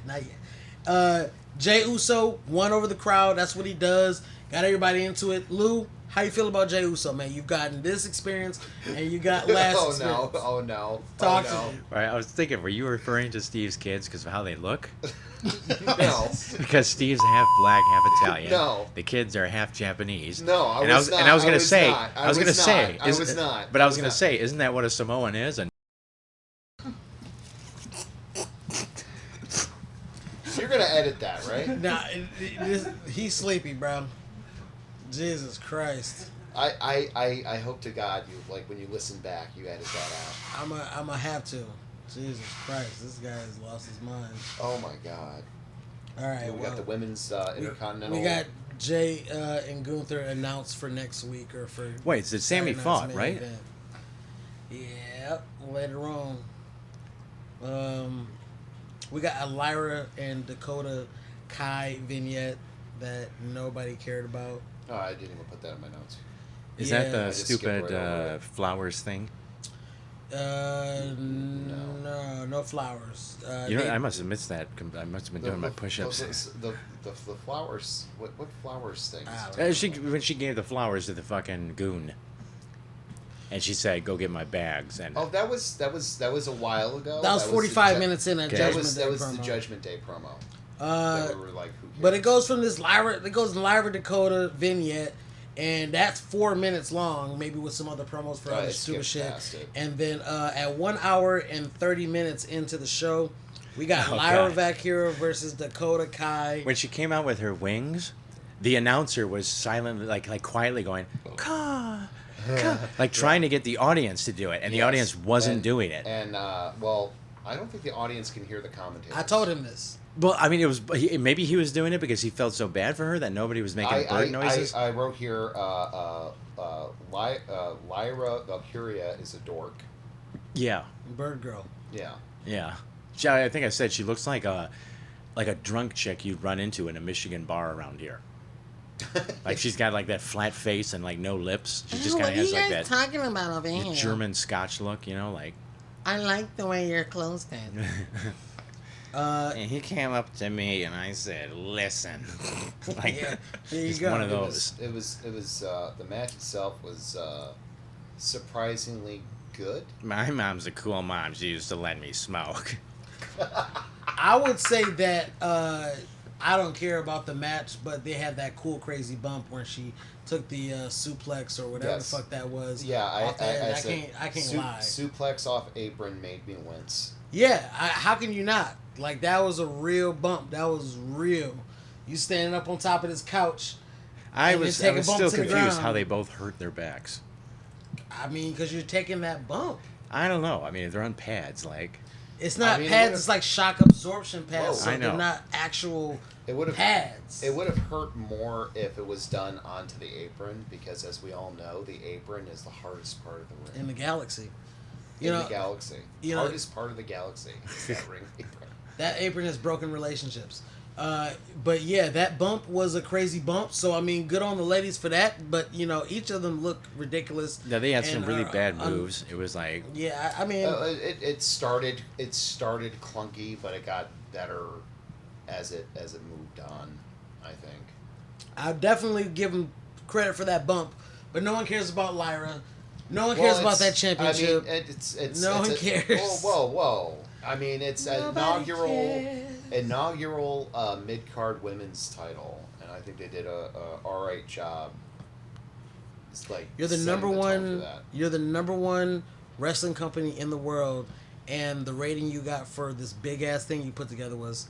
Jey Uso won over the crowd. That's what he does. Got everybody into it. Lou, how you feel about Jey Uso, man? You've gotten this experience, and you got last experience. Oh no! Talk oh, to no. me. Right, I was thinking, were you referring to Steve's kids because of how they look? No. Because Steve's half black, half Italian. No. The kids are half Japanese. No, I and was not. And I was I gonna was say, not. I was gonna say, I was not. But I was I gonna was say, isn't that what a Samoan is? And You're gonna edit that, right? Nah, he's sleepy, bro. Jesus Christ. I hope to God you like when you listen back you edit that out. I'm a have to. Jesus Christ, this guy has lost his mind. Oh my God! All right, We got the women's intercontinental. We got Jay and Gunther announced for next week or for. wait, so Sammy Saturday night's fought, main right? event. Yep, later on. We got a Lyra and Dakota Kai vignette that nobody cared about. Oh, I didn't even put that in my notes. Is Yeah. that the I just skipped stupid right over it. flowers thing? No flowers. You know, I must have missed that. I must have been doing my push-ups. The flowers. What flowers things? I don't know. When she gave the flowers to the fucking goon, and she said, "Go get my bags," and Oh, that was a while ago. That was 45 minutes in at Okay. Judgment Day That was promo. the Judgment Day promo. Uh, That we were like, who cares? But it goes from this Lyra, Dakota vignette, and that's 4 minutes long, maybe with some other promos for Oh, other it stupid skipped shit. past it. And then at 1 hour and 30 minutes into the show, we got Oh, Lyra God. Valkyria versus Dakota Kai. when she came out with her wings, the announcer was silently, like quietly going, "Ka, ka," like trying to get the audience to do it, and the Yes. audience wasn't doing it. And well, I don't think the audience can hear the commentators. I told him this. Well, I mean, maybe he was doing it because he felt so bad for her that nobody was making bird noises. I wrote here, Lyra Valkyria is a dork. Yeah, Bird Girl. Yeah. yeah. I think I said she looks like a drunk chick you'd run into in a Michigan bar around here. Like she's got like that flat face and like no lips. She just kind of has like that talking about over here? German Scotch look, you know, like. I like the way your clothes fit. And he came up to me and I said, "Listen," like Yeah, there you it's go. one of It those. was the match itself was surprisingly good. My mom's a cool mom. She used to let me smoke. I would say that I don't care about the match, but they had that cool crazy bump where she took the suplex or whatever the fuck that was. Yeah, I can't lie. Suplex off apron made me wince. Yeah, how can you not? Like, that was a real bump. That was real. You standing up on top of this couch. I was still confused how they both hurt their backs. I mean, because you're taking that bump. I don't know. I mean, if they're on pads, like... It's not pads, it's like shock absorption pads. So I know. they're not actual pads. It would have hurt more if it was done onto the apron, because as we all know, the apron is the hardest part of the ring. In the galaxy. The galaxy. Hardest part of the galaxy is that ring apron. That apron has broken relationships. But yeah, that bump was a crazy bump. So, I mean, good on the ladies for that. But, each of them look ridiculous. Yeah, they had some really bad moves. It was like... Yeah, I mean... It started clunky, but it got better as it moved on, I think. I'll definitely give them credit for that bump. But no one cares about Lyra. No one cares about that championship. I mean, no one cares. Whoa. I mean, it's an Nobody inaugural mid-card women's title, and I think they did a all right job. It's like you're the number one. You're the number one wrestling company in the world, and the rating you got for this big ass thing you put together was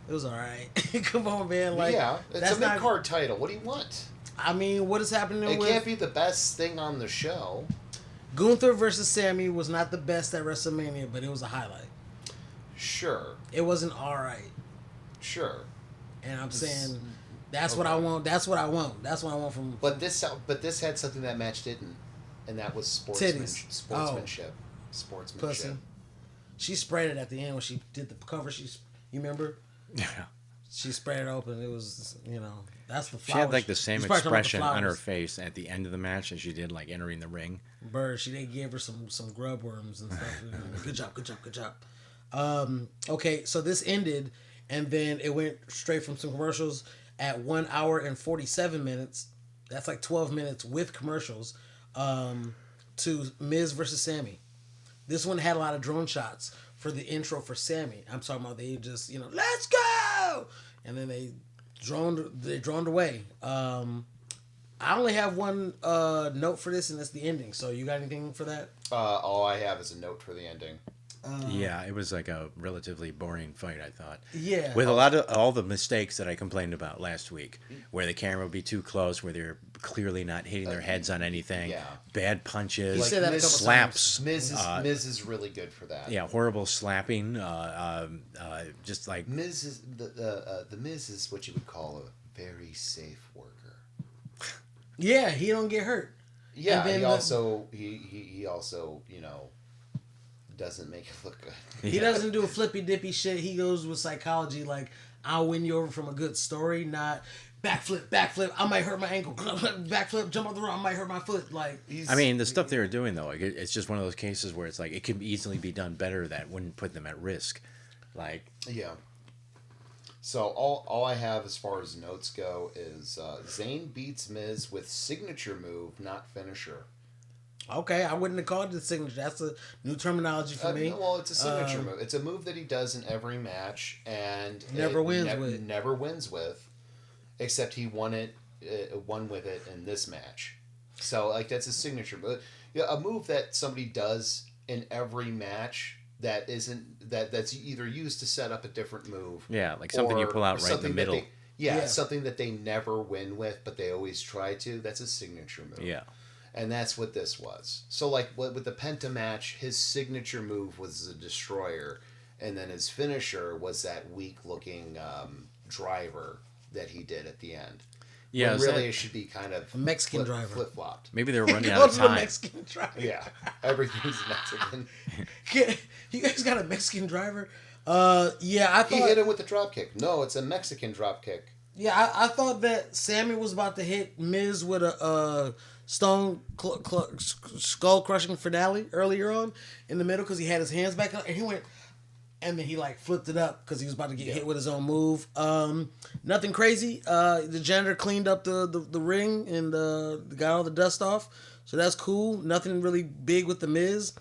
all right. Come on, man. Like, yeah, it's a mid-card title. What do you want? I mean, what is happening? It can't be the best thing on the show. Gunther versus Sammy was not the best at WrestleMania, but it was a highlight. Sure. It wasn't all right. Sure. And I'm saying that's what I want. That's what I want. That's what I want from. But this had something that match didn't, and that was sportsmanship. Sportsmanship. Pussy. She sprayed it at the end when she did the cover. You remember? Yeah. She sprayed it open. It was, that's the flowers. She had like the same expression on her face at the end of the match as she did like entering the ring. Bird, they gave her some grub worms and stuff. Good job. Okay, so this ended, and then it went straight from some commercials at 1 hour and 47 minutes. That's like 12 minutes with commercials. To Miz versus Sammy. This one had a lot of drone shots for the intro for Sammy. I'm talking about they just, let's go! And then they droned away. I only have one note for this, and that's the ending. So you got anything for that? All I have is a note for the ending. Yeah, it was like a relatively boring fight, I thought. Yeah. With a lot of all the mistakes that I complained about last week, where the camera would be too close, where they're clearly not hitting their heads on anything. Yeah. Bad punches, said that a couple slaps. Miz is really good for that. Yeah, horrible slapping. Just like Miz is the Miz is what you would call a very safe worker. Yeah, he don't get hurt. Yeah, he also doesn't make it look good. He doesn't do a flippy dippy shit. He goes with psychology, like, I'll win you over from a good story, not backflip, I might hurt my ankle, backflip, jump off the rope, I might hurt my foot. Like, I mean, the stuff they were doing though, like, it's just one of those cases where it's like it could easily be done better that wouldn't put them at risk. Like, yeah. So all I have as far as notes go is Zayn beats Miz with signature move, not finisher. Okay, I wouldn't have called it the signature. That's a new terminology for me. Well, it's a signature move. It's a move that he does in every match and never wins with, except he won with it in this match. So like that's a signature move. Yeah, a move that somebody does in every match that's either used to set up a different move. Yeah, like something you pull out right in the middle. Something that they never win with, but they always try to. That's a signature move. Yeah. And that's what this was. So, like, with the Penta match, his signature move was a destroyer, and then his finisher was that weak-looking driver that he did at the end. Yeah, it should be kind of a Mexican driver, flip-flopped. Maybe they were running out of time. Mexican driver. Yeah, everything's Mexican. You guys got a Mexican driver? I thought he hit him with a drop kick. No, it's a Mexican drop kick. Yeah, I thought that Sammy was about to hit Miz with a skull crushing finale earlier on in the middle because he had his hands back up and he went, and then he like flipped it up because he was about to get hit with his own move. Nothing crazy. The janitor cleaned up the ring and got all the dust off, so that's cool. Nothing really big with the Miz.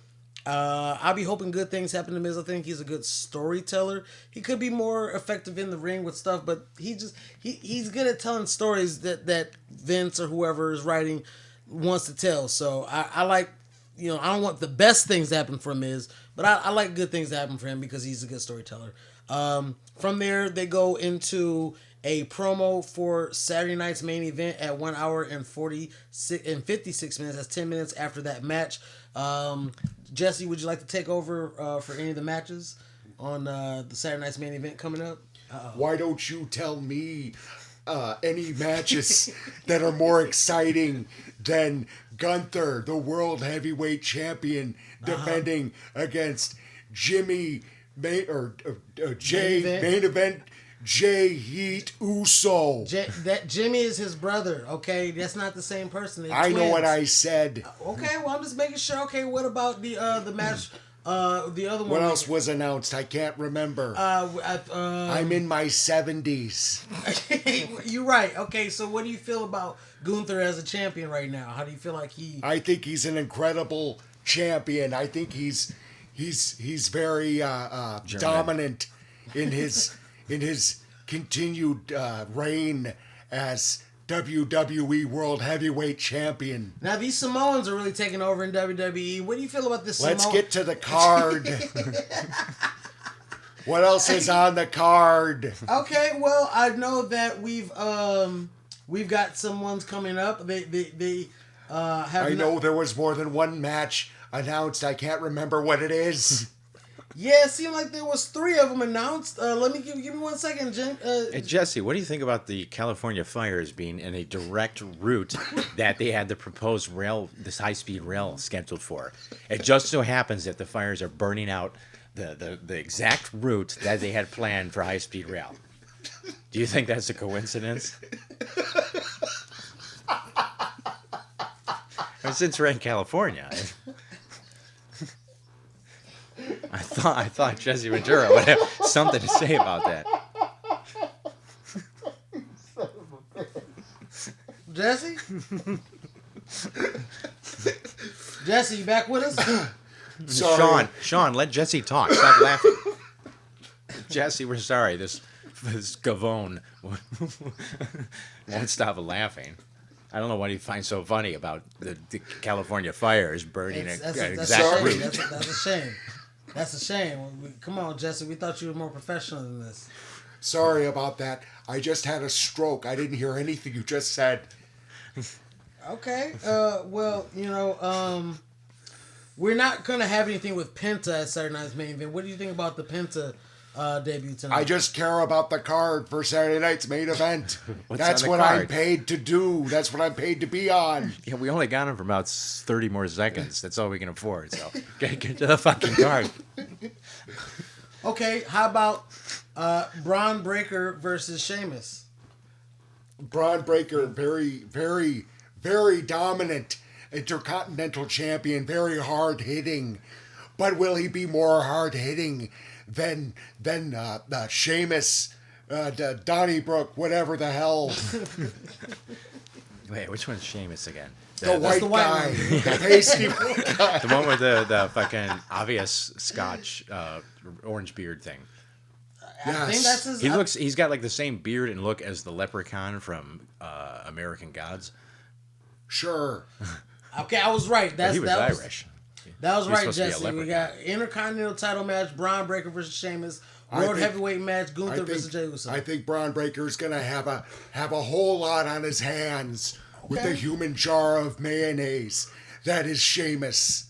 I'll be hoping good things happen to Miz. I think he's a good storyteller. He could be more effective in the ring with stuff, but he's good at telling stories that Vince or whoever is writing wants to tell. So I like, I don't want the best things to happen for Miz, but I like good things to happen for him because he's a good storyteller. From there, they go into a promo for Saturday night's main event at 1 hour and 56 minutes. That's 10 minutes after that match. Jesse, would you like to take over for any of the matches on the Saturday night's main event coming up? Why don't you tell me any matches that are more exciting than Gunther, the World Heavyweight Champion, defending against Jimmy main event Jay Heat Uso. That Jimmy is his brother. Okay, that's not the same person. They're I twins. know what I said. Okay, well I'm just making sure. Okay, what about the match? The other one. What else was announced? I can't remember. I'm in my 70s. You're right. Okay, so what do you feel about Gunther as a champion right now? How do you feel like he? I think he's an incredible champion. I think he's very dominant in his continued reign as WWE World Heavyweight Champion. Now these Samoans are really taking over in WWE. What do you feel about this? Let's get to the card. What else is on the card? Okay, well I know that we've got some ones coming up. They have. I know there was more than one match announced. I can't remember what it is. Yeah, it seemed like there was 3 of them announced. Let me give me 1 second, Jen. Hey, Jesse, what do you think about the California fires being in a direct route that they had the proposed this high-speed rail scheduled for? It just so happens that the fires are burning out the exact route that they had planned for high-speed rail. Do you think that's a coincidence? Since we're in California. I thought Jesse Ventura would have something to say about that. Jesse? Jesse, you back with us? Sorry. Sean, let Jesse talk. Stop laughing. Jesse, we're sorry. This Gavone won't stop laughing. I don't know what he finds so funny about the California fires burning That's exact route. That's a shame. That's a shame. Come on, Jesse. We thought you were more professional than this. Sorry about that. I just had a stroke. I didn't hear anything you just said. Okay. Well, we're not going to have anything with Penta at Saturday Night's Main Event. What do you think about the Penta debut tonight? I just care about the card for Saturday night's main event. That's on the what card? I'm paid to do. That's what I'm paid to be on. Yeah, we only got him for about 30 more seconds. That's all we can afford. So get to the fucking card. Okay, how about Braun Breaker versus Sheamus? Braun Breaker, very, very, very dominant Intercontinental Champion, very hard hitting. But will he be more hard hitting than Sheamus, Donnybrook, whatever the hell? Wait, which one's Sheamus again? The white guy, the pasty white guy. The one with the fucking obvious Scotch orange beard thing. I think that's his. He's got like the same beard and look as the leprechaun from American Gods. Sure. Okay, I was right. He was Irish. That was He was right, supposed to be a Jesse. We leprechaun. got Intercontinental title match, Braun Breaker versus Sheamus. World Heavyweight match, Gunther versus Jey Uso. I think Braun Breaker's gonna have a whole lot on his hands with the human jar of mayonnaise that is Sheamus.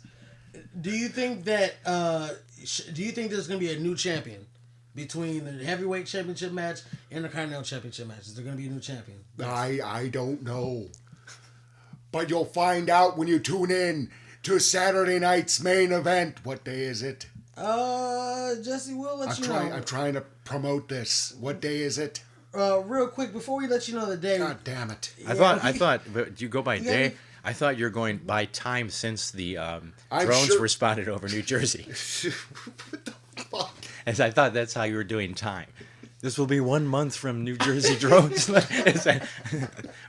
Do you think that? Do you think there's gonna be a new champion between the heavyweight championship match and the Intercontinental championship match? Is there gonna be a new champion? I don't know, but you'll find out when you tune in to Saturday night's main event. What day is it? Jesse, we'll let you know. I'm trying to promote this. What day is it? Real quick before we let you know the day. God damn it! I thought. But do you go by day? I thought you were going by time since the drones were spotted over New Jersey. What the fuck? As I thought that's how you were doing time. This will be 1 month from New Jersey drones.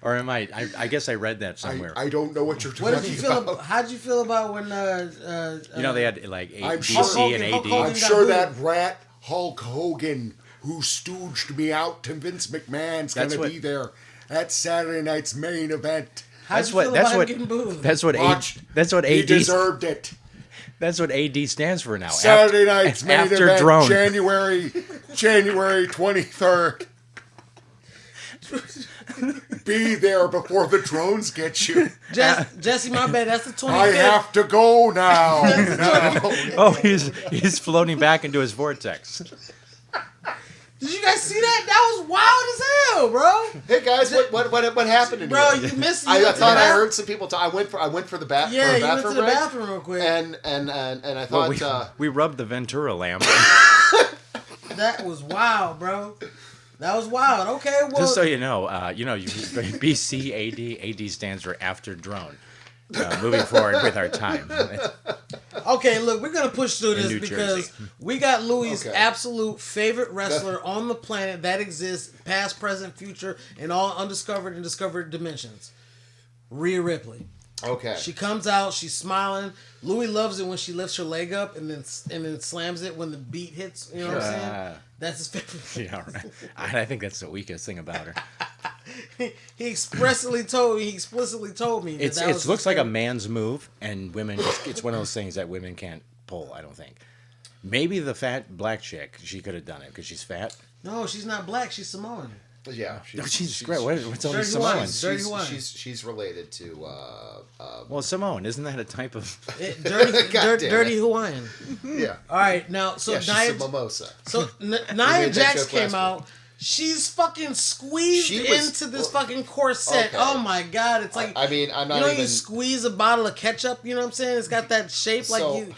Or am I? I guess I read that somewhere. I don't know what you're talking What did you feel? about. How'd you feel about when? You know, they had like I'm DC sure- and Hulk AD. Hogan I'm sure that rat Hulk Hogan who stooged me out to Vince McMahon's going That's to what- be there at Saturday night's main event. How'd That's you what. feel That's about what. him getting booed? That's what. Watch. That's what He AD. deserved it. That's what AD stands for now. Saturday night's main after event, drone. January 23rd. Be there before the drones get you. Jesse, my bad. That's the 25th. I have to go now. Oh, he's floating back into his vortex. Did you guys see that? That was wild as hell, bro. Hey guys, what happened in Bro, here? you missed. I thought I heard some people talk. I went for the Yeah, for a you went bathroom to the break, bathroom real quick. and I Well, thought we rubbed the Ventura lamp. That was wild, bro. That was wild. Okay, well, Just so you know, BC AD stands for after drone. Moving forward with our time. okay, look, we're gonna push through this New because Jersey. we got Louis' Okay. absolute favorite wrestler on the planet that exists, past, present, future, in all undiscovered and discovered dimensions. Rhea Ripley. okay. She comes out, she's smiling. Louis loves it when she lifts her leg up and then slams it when the beat hits. You know what I'm saying? That's his favorite. Yeah, right. I think that's the weakest thing about her. He explicitly told me. It looks like a man's move, and women. It's one of those things that women can't pull. I don't think. Maybe the fat black chick, she could have done it because she's fat. No, she's not black. She's Samoan. Yeah, She's great. What's all Dirty these Hawaiian. Samoans? Dirty Hawaiian. she's related to Well, Samoan, isn't that a type of? Dirty, God damn dirty it. Hawaiian. yeah. All right, now so Yeah, she's Nia, a mimosa. so Nia made that Jax joke came last out. She's fucking squeezed She was- into this well, fucking corset. okay. Oh my god, it's like I mean, I'm not you know even. you squeeze a bottle of ketchup. You know what I'm saying? It's got that shape like So- you.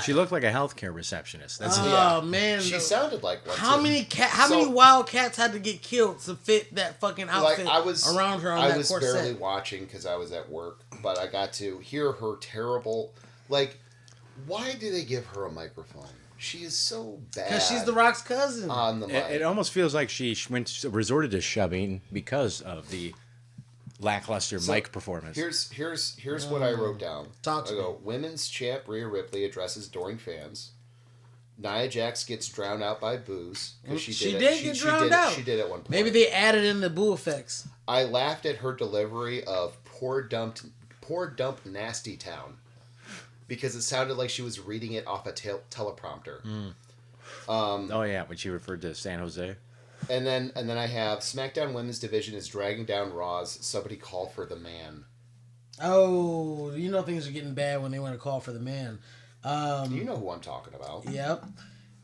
She looked like a healthcare receptionist. That's Oh man, She the- sounded like one. how too. many So- many wild cats had to get killed to fit that fucking outfit I was around her on I that was corset? barely watching because I was at work, but I got to hear her terrible. Like, why do they give her a microphone? She is so bad. Because she's The Rock's cousin. on the mic. It almost feels like she resorted to shoving because of the lackluster So, mic performance. Here's what I wrote down. Talk to I go, women's champ Rhea Ripley addresses adoring fans. Nia Jax gets drowned out by booze because She did get drowned out. She did at one point. Maybe they added in the boo effects. I laughed at her delivery of poor dump nasty town because it sounded like she was reading it off a teleprompter. Oh yeah, when she referred to San Jose. And then I have SmackDown Women's Division is dragging down Raw's. Somebody call for the man. Oh, you know things are getting bad when they want to call for the man. You know who I'm talking about. Yep.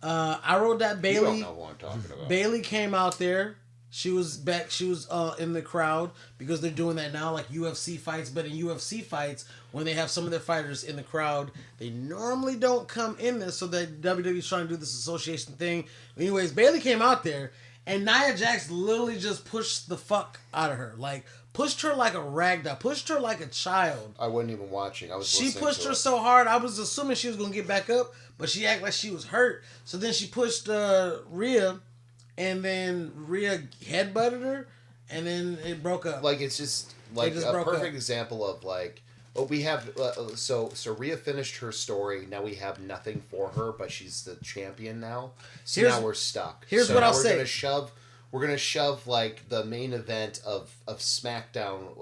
I wrote that You Bailey. don't know who I'm talking about. Bailey came out there. She was back. She was in the crowd because they're doing that now, like UFC fights. But in UFC fights, when they have some of their fighters in the crowd, they normally don't come in there. So that WWE's trying to do this association thing. Anyways, Bailey came out there, and Nia Jax literally just pushed the fuck out of her, like pushed her like a ragdoll, pushed her like a child. I wasn't even watching. I was. She listening pushed to her it. so hard, I was assuming she was gonna get back up, but she acted like she was hurt. So then she pushed Rhea, and then Rhea headbutted her, and then it broke up. Like it's just like just a broke perfect up. example of like. Oh, we have so Rhea finished her story. Now we have nothing for her, but she's the champion now. So Here's- now we're stuck. here's so what now I'll we're say. We're gonna shove like the main event of SmackDown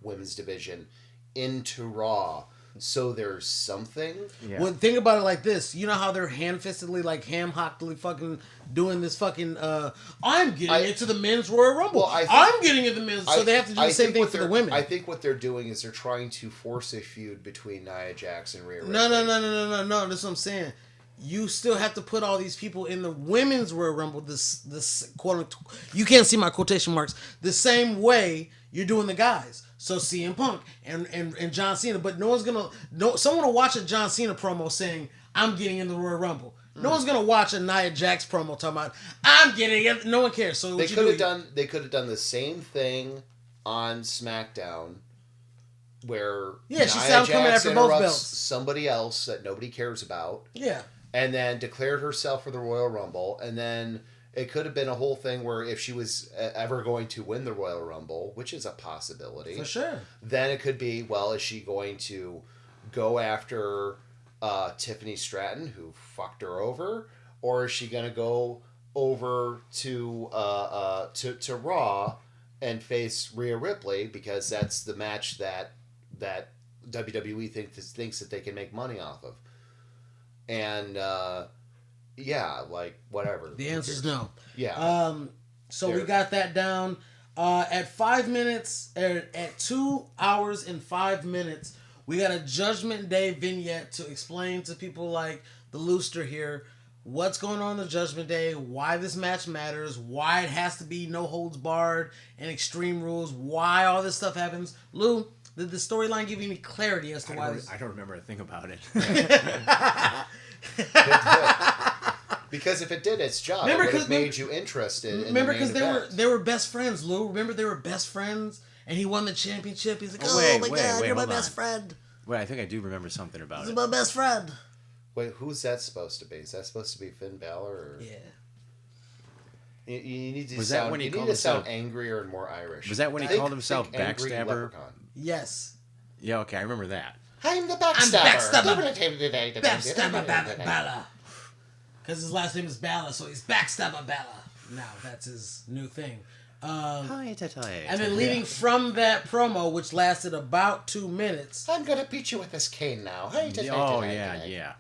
Women's Division into Raw. So there's something. Yeah. Well, think about it like this. You know how they're hand-fistedly, like ham-hockedly fucking doing this fucking, I'm getting into the men's Royal Rumble. Well, I think- I'm getting into the men's. So they have to do I the same think thing what for the they're- women. I think what they're doing is they're trying to force a feud between Nia Jax and Rhea Ripley. No. That's what I'm saying. You still have to put all these people in the women's Royal Rumble. This quote, you can't see my quotation marks. The same way you're doing the guys. So CM Punk and John Cena, but someone will watch a John Cena promo saying, I'm getting in the Royal Rumble. No one's gonna watch a Nia Jax promo talking about I'm getting in. No one cares. So They could have done the same thing on SmackDown, where Yeah, she said, Nia "I'm coming Jax after both interrupts belts." somebody else that nobody cares about, Yeah. and then declared herself for the Royal Rumble, and then It could have been a whole thing where if she was ever going to win the Royal Rumble, which is a possibility. For sure. Then it could be, well, is she going to go after Tiffany Stratton, who fucked her over? Or is she going to go over to Raw and face Rhea Ripley, because that's the match that WWE thinks that they can make money off of? And yeah, like whatever. The answer is no. Yeah. So we got that down at 5 minutes. At 2 hours and 5 minutes, we got a Judgment Day vignette to explain to people like the Looster here what's going on the Judgment Day, why this match matters, why it has to be no holds barred and Extreme Rules, why all this stuff happens. Lou, did the storyline give you any clarity as to why this... I don't remember a thing about it. Because if it did its job, it would have made you interested in the main event. Remember, they were best friends, Lou. Remember, they were best friends, and he won the championship. He's like, my God, you're my best friend. Wait, I think I do remember something about He's it. my best friend. Wait, who's that supposed to be? Is that supposed to be Finn Balor? Or... Yeah. You need to Was sound, that when he you called need to sound himself... angrier and more Irish. Was that when he called himself angry Backstabber? leprechaun. Yes. Yeah, okay, I remember that. I'm the Backstabber. Backstabber Bala. Because his last name is Bala, so he's Backstabber Bala. Now, that's his new thing. And then leading from that promo, which lasted about 2 minutes. I'm going to beat you with this cane now. Oh, yeah.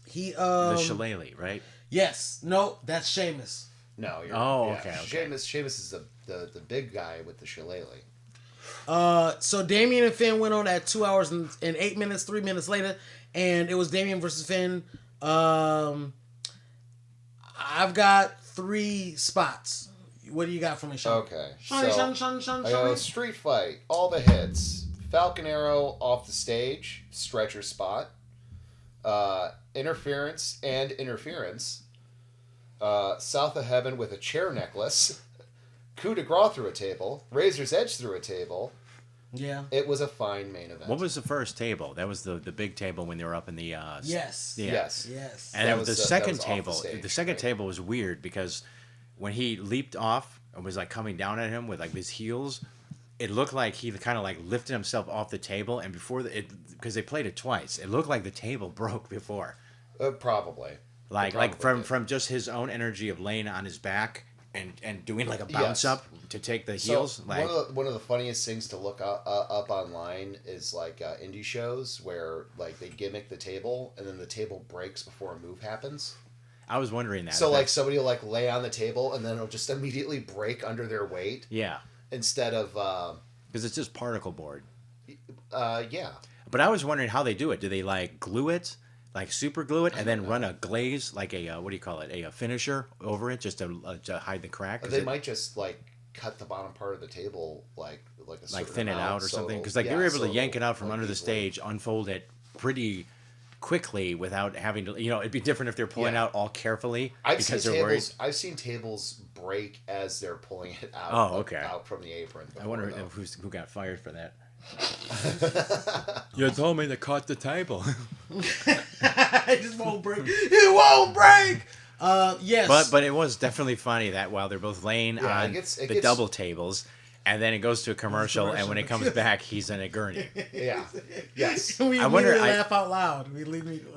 He, the Shillelagh, right? Yes. No, that's Sheamus. No, you're... okay. Sheamus is the big guy with the Shillelagh. So Damian and Finn went on at 2 hours and 8 minutes, 3 minutes later, and it was Damian versus Finn. I've got 3 spots. What do you got for me, Sean? Okay. Sean. I go street fight, all the hits. Falcon Arrow off the stage, stretcher spot. Interference. South of Heaven with a chair necklace. Coup de grace through a table. Razor's Edge through a table. Yeah. It was a fine main event. What was the first table? That was the big table when they were up in the... Yes. Yeah. Yes. And the second off table, stage, the second right? table was weird because when he leaped off and was like coming down at him with like his heels, it looked like he kind of like lifted himself off the table, and before because they played it twice, it looked like the table broke before. Probably. From just his own energy of laying on his back and doing like a bounce up to take the heels. So Like one of the funniest things to look up online is like indie shows where like they gimmick the table and then the table breaks before a move happens. I was wondering that. So like somebody will like lay on the table and then it'll just immediately break under their weight. Yeah. Instead of because it's just particle board. Yeah. But I was wondering how they do it. Do they like glue it? Like super glue it and then run a glaze, like a what do you call it, a finisher over it just to hide the crack? They might just like cut the bottom part of the table like a like thin it out or something, because like they were able to yank it out from under the stage, unfold it pretty quickly without having to. You know, it'd be different if they're pulling out all carefully because they're worried. I've seen tables break as they're pulling it out. Oh, okay. Out from the apron. I wonder who got fired for that. You told me to cut the table. It just won't break. It won't break. Yes. But it was definitely funny that while they're both laying on the double tables, and then it goes to a commercial, and when it comes back, he's in a gurney. Yeah. Yes. I wonder. Laugh out loud.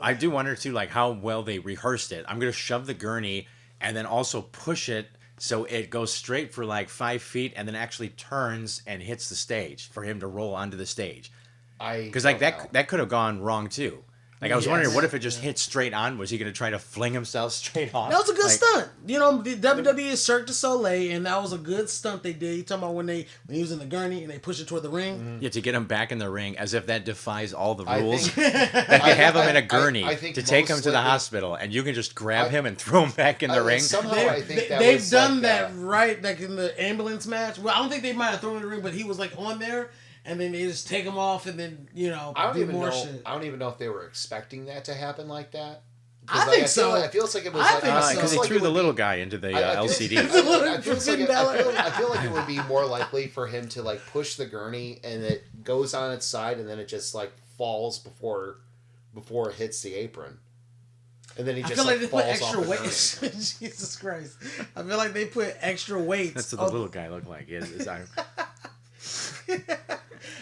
I do wonder too, like how well they rehearsed it. I'm gonna shove the gurney and then also push it so it goes straight for like 5 feet and then actually turns and hits the stage for him to roll onto the stage. Because like that could have gone wrong too. Like I was wondering, what if it just hit straight on? Was he going to try to fling himself straight off? That was a good stunt. You know, the WWE is Cirque du Soleil, and that was a good stunt they did. You talking about when he was in the gurney and they pushed it toward the ring? Yeah, to get him back in the ring, as if that defies all the rules. That they have him in a gurney to take him to the hospital, and you can just grab him and throw him back in the ring. Somehow I think they've done that right, like in the ambulance match. Well, I don't think they might have thrown him in the ring, but he was like on there. And then they just take him off, and then do more shit. I don't even know if they were expecting that to happen like that. I think so. It feels like it was because they threw the little guy into the LCD. I feel like it would be more likely for him to like push the gurney, and it goes on its side, and then it just like falls before it hits the apron. And then he I just feel like they put falls extra off the weight. curb. Jesus Christ! I feel like they put extra weights. That's what the little guy looked like.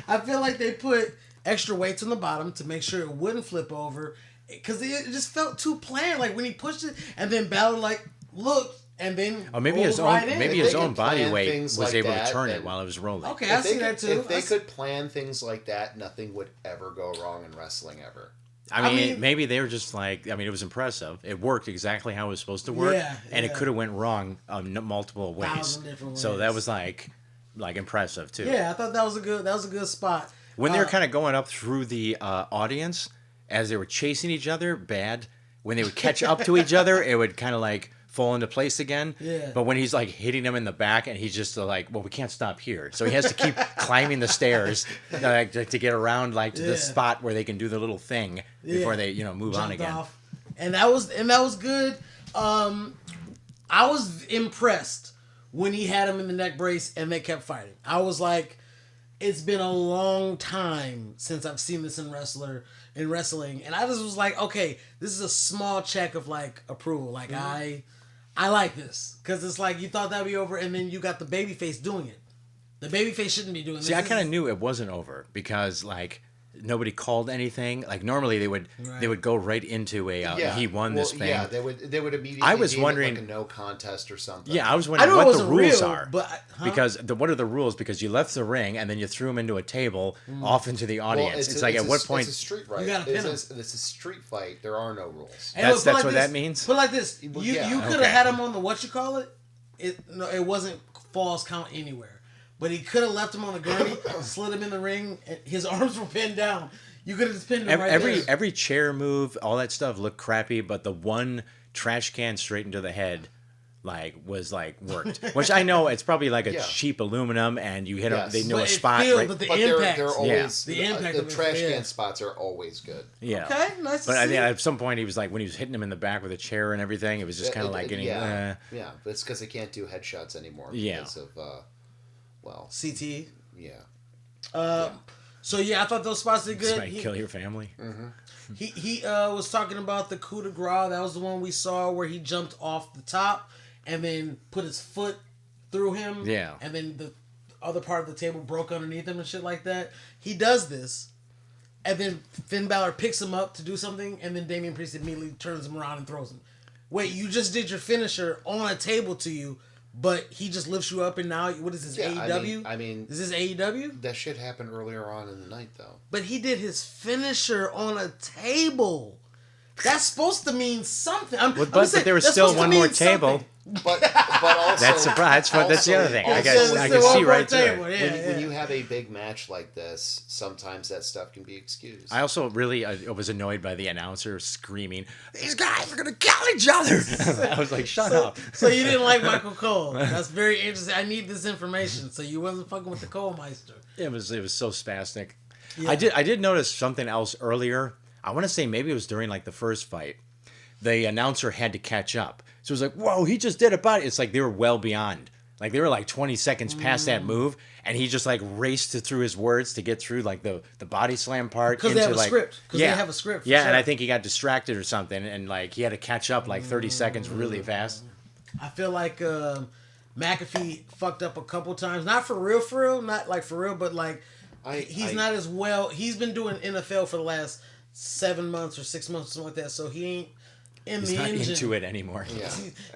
I feel like they put extra weights on the bottom to make sure it wouldn't flip over, because it just felt too planned. Like when he pushed it, and then Balor like looked, and then maybe his own right in. maybe If his they own could body plan weight things was like able that, to turn it then- while it was rolling. Okay, I see that too. If they could plan things like that, nothing would ever go wrong in wrestling ever. I mean, mean- maybe they were just like, it was impressive. It worked exactly how it was supposed to work, and it could have went wrong multiple ways. 1,000 different So ways. that was like impressive too. Yeah, I thought that was a good spot. When they were kind of going up through the audience as they were chasing each other, bad. When they would catch up to each other, it would kind of like fall into place again. Yeah. But when he's like hitting them in the back, and he's just like, well, we can't stop here, so he has to keep climbing the stairs to get around to the spot where they can do the little thing before they move on Jumped again. off. And that was good. I was impressed when he had him in the neck brace and they kept fighting. I was like, it's been a long time since I've seen this in wrestling, and I just was like, okay, this is a small check of like approval. Like I like this, because it's like you thought that'd be over, and then you got the babyface doing it. The babyface shouldn't be doing this. See, I kind of knew it wasn't over because nobody called anything. Like normally they would go right into a he won this thing. Yeah, they would immediately. I was deem it wondering- like a no contest or something. Yeah, I was I wondering know it what the wasn't rules real, are. but Because what are the rules? Because you left the ring and then you threw him into a table off into the audience. It's like at what point? It's a street fight. You gotta pin him. It's a street fight. There are no rules. And That's put what this, that means? Put it like this. You yeah. you could have Okay. had him on the what-you-call-it. It wasn't falls count anywhere. But he could have left him on the gurney, slid him in the ring, and his arms were pinned down. You could have just pinned him right there. Every chair move, all that stuff looked crappy, but the one trash can straight into the head was worked. Which I know it's probably like a cheap aluminum, and you hit them, Yes. they know But a it spot. feels- Right? but the But impact. they're always The impact the of it, trash yeah. can spots are always good. Yeah. Okay, nice But to I see. think at some point he was when he was hitting him in the back with a chair and everything, it was just kind of like getting. yeah, but it's because they can't do headshots anymore. Yeah. Because of CTE. yeah. So yeah, I thought those spots did This good. might kill your family. He was talking about the coup de grace. That was the one we saw where he jumped off the top and then put his foot through him. Yeah. And then the other part of the table broke underneath him and shit like that. He does this, and then Finn Balor picks him up to do something, and then Damian Priest immediately turns him around and throws him. Wait, you just did your finisher on a table to you, but he just lifts you up, and now what is this, AEW? I mean, is this AEW? that shit happened earlier on in the night, though. But he did his finisher on a table. That's supposed to mean something. But there was still one more table. But also That's that's the other thing. I Also, can see right there. when you have a big match like this, sometimes that stuff can be excused. I also really was annoyed by the announcer screaming, "These guys are gonna kill each other!" I was like, "Shut up!" So you didn't like Michael Cole? That's very interesting. I need this information. So you wasn't fucking with the Cole Meister. It was so spastic. Yeah. I did notice something else earlier. I want to say maybe it was during the first fight. The announcer had to catch up. So it was like, whoa, he just did a body. It's like they were well beyond. Like they were 20 seconds past that move, and he just raced through his words to get through the body slam part. Because they have a script. Because they have a script. Yeah, and I think he got distracted or something, and he had to catch up 30 seconds really fast. I feel like McAfee fucked up a couple times. Not for real, not for real, but he's not as well. He's been doing NFL for the last 7 months or 6 months, something like that. So he ain't He's not into it anymore. Yeah.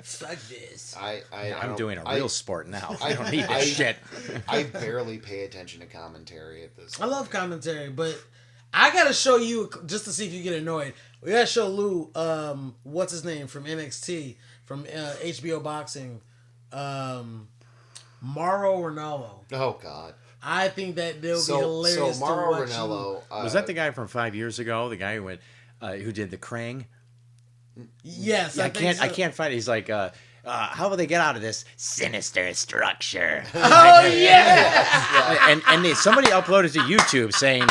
Fuck this. I'm doing a real sport now. I don't need this shit. I barely pay attention to commentary at this I point. love commentary, but I gotta show you just to see if you get annoyed. We gotta show Lou, what's his name from NXT, from HBO Boxing, Mauro Ranallo. Oh, God. I think that they'll be hilarious. So Mauro to watch Ranallo... Was that the guy from 5 years ago? The guy who went, who did the Krang? Yes, I can't find it. He's like, how will they get out of this sinister structure? Oh yeah. and somebody uploaded to YouTube saying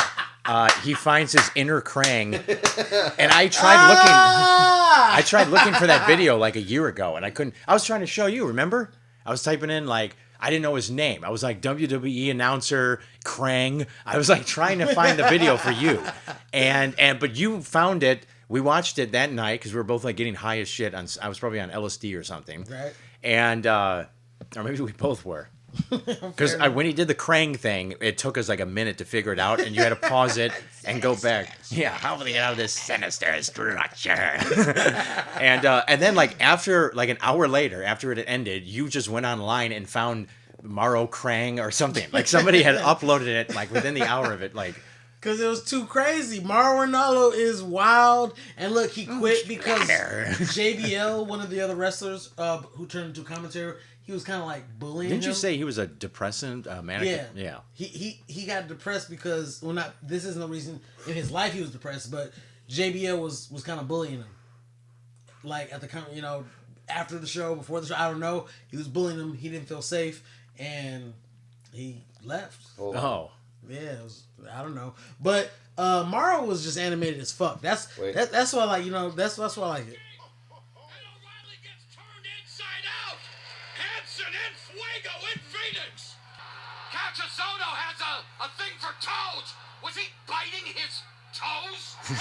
he finds his inner Krang, and I tried looking for that video a year ago, and I couldn't. I was trying to show you. Remember? I was typing in I didn't know his name. I was like WWE announcer Krang. I was trying to find the video for you, but you found it We watched it that night because we were both like getting high as shit. I was probably on LSD or something. Right. And, or maybe we both were. Because when he did the Krang thing, it took us like a minute to figure it out, and you had to pause it and go back. Yeah, how do you know this sinister structure? and then like after like an hour later, after it had ended, you just went online and found Morrow Krang or something. Like somebody had uploaded it like within the hour of it. Like because it was too crazy. Mauro Ranallo is wild, and look, he quit because JBL, one of the other wrestlers who turned into commentary. He was kind of like bullying him. Didn't you say he was a depressant manic? Yeah. He got depressed because this isn't the reason in his life he was depressed, but JBL was kind of bullying him. Like at the after the show, before the show, I don't know. He was bullying him. He didn't feel safe, and he left. Oh. Yeah, I don't know, but Morrow was just animated as fuck. That's why I like that's why I like it. Soto has a thing for toes. Was he biting his toes? Oh,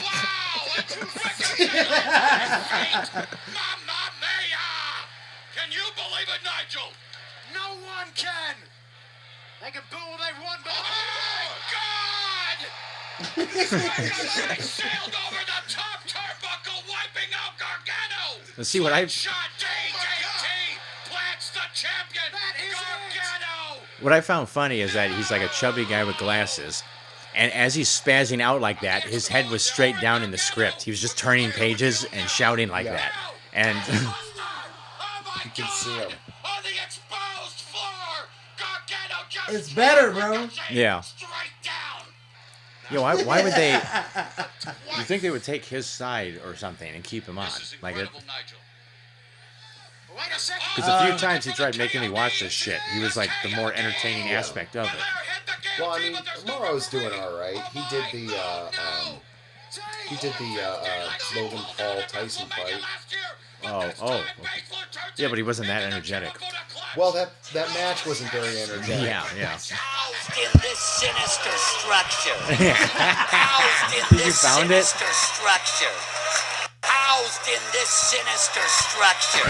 wow! A two-finger Mamma mia! Can you believe it, Nigel? No one can. They can boo all they want, but oh, God! They sailed over the top turnbuckle, wiping out Gargano. Let's see what I. Shot DDT plants the champion. Gargano. What I found funny is that he's like a chubby guy with glasses, and as he's spazzing out like that, his head was straight down in the script. He was just turning pages and shouting like that, and you can see him. On the exposed floor, Gargano just it's better, bro. Yeah. Yo, why would they? You think they would take his side or something and keep him on like it? Because a few times he tried making me watch this shit. He was like the more entertaining aspect of it. Well, I mean, Morrow's doing all right. He did the Logan Paul Tyson fight. Oh. Yeah, but he wasn't that energetic. Well, that match wasn't very energetic. Yeah. Housed in this sinister structure. Housed in this sinister structure. Housed in this sinister structure.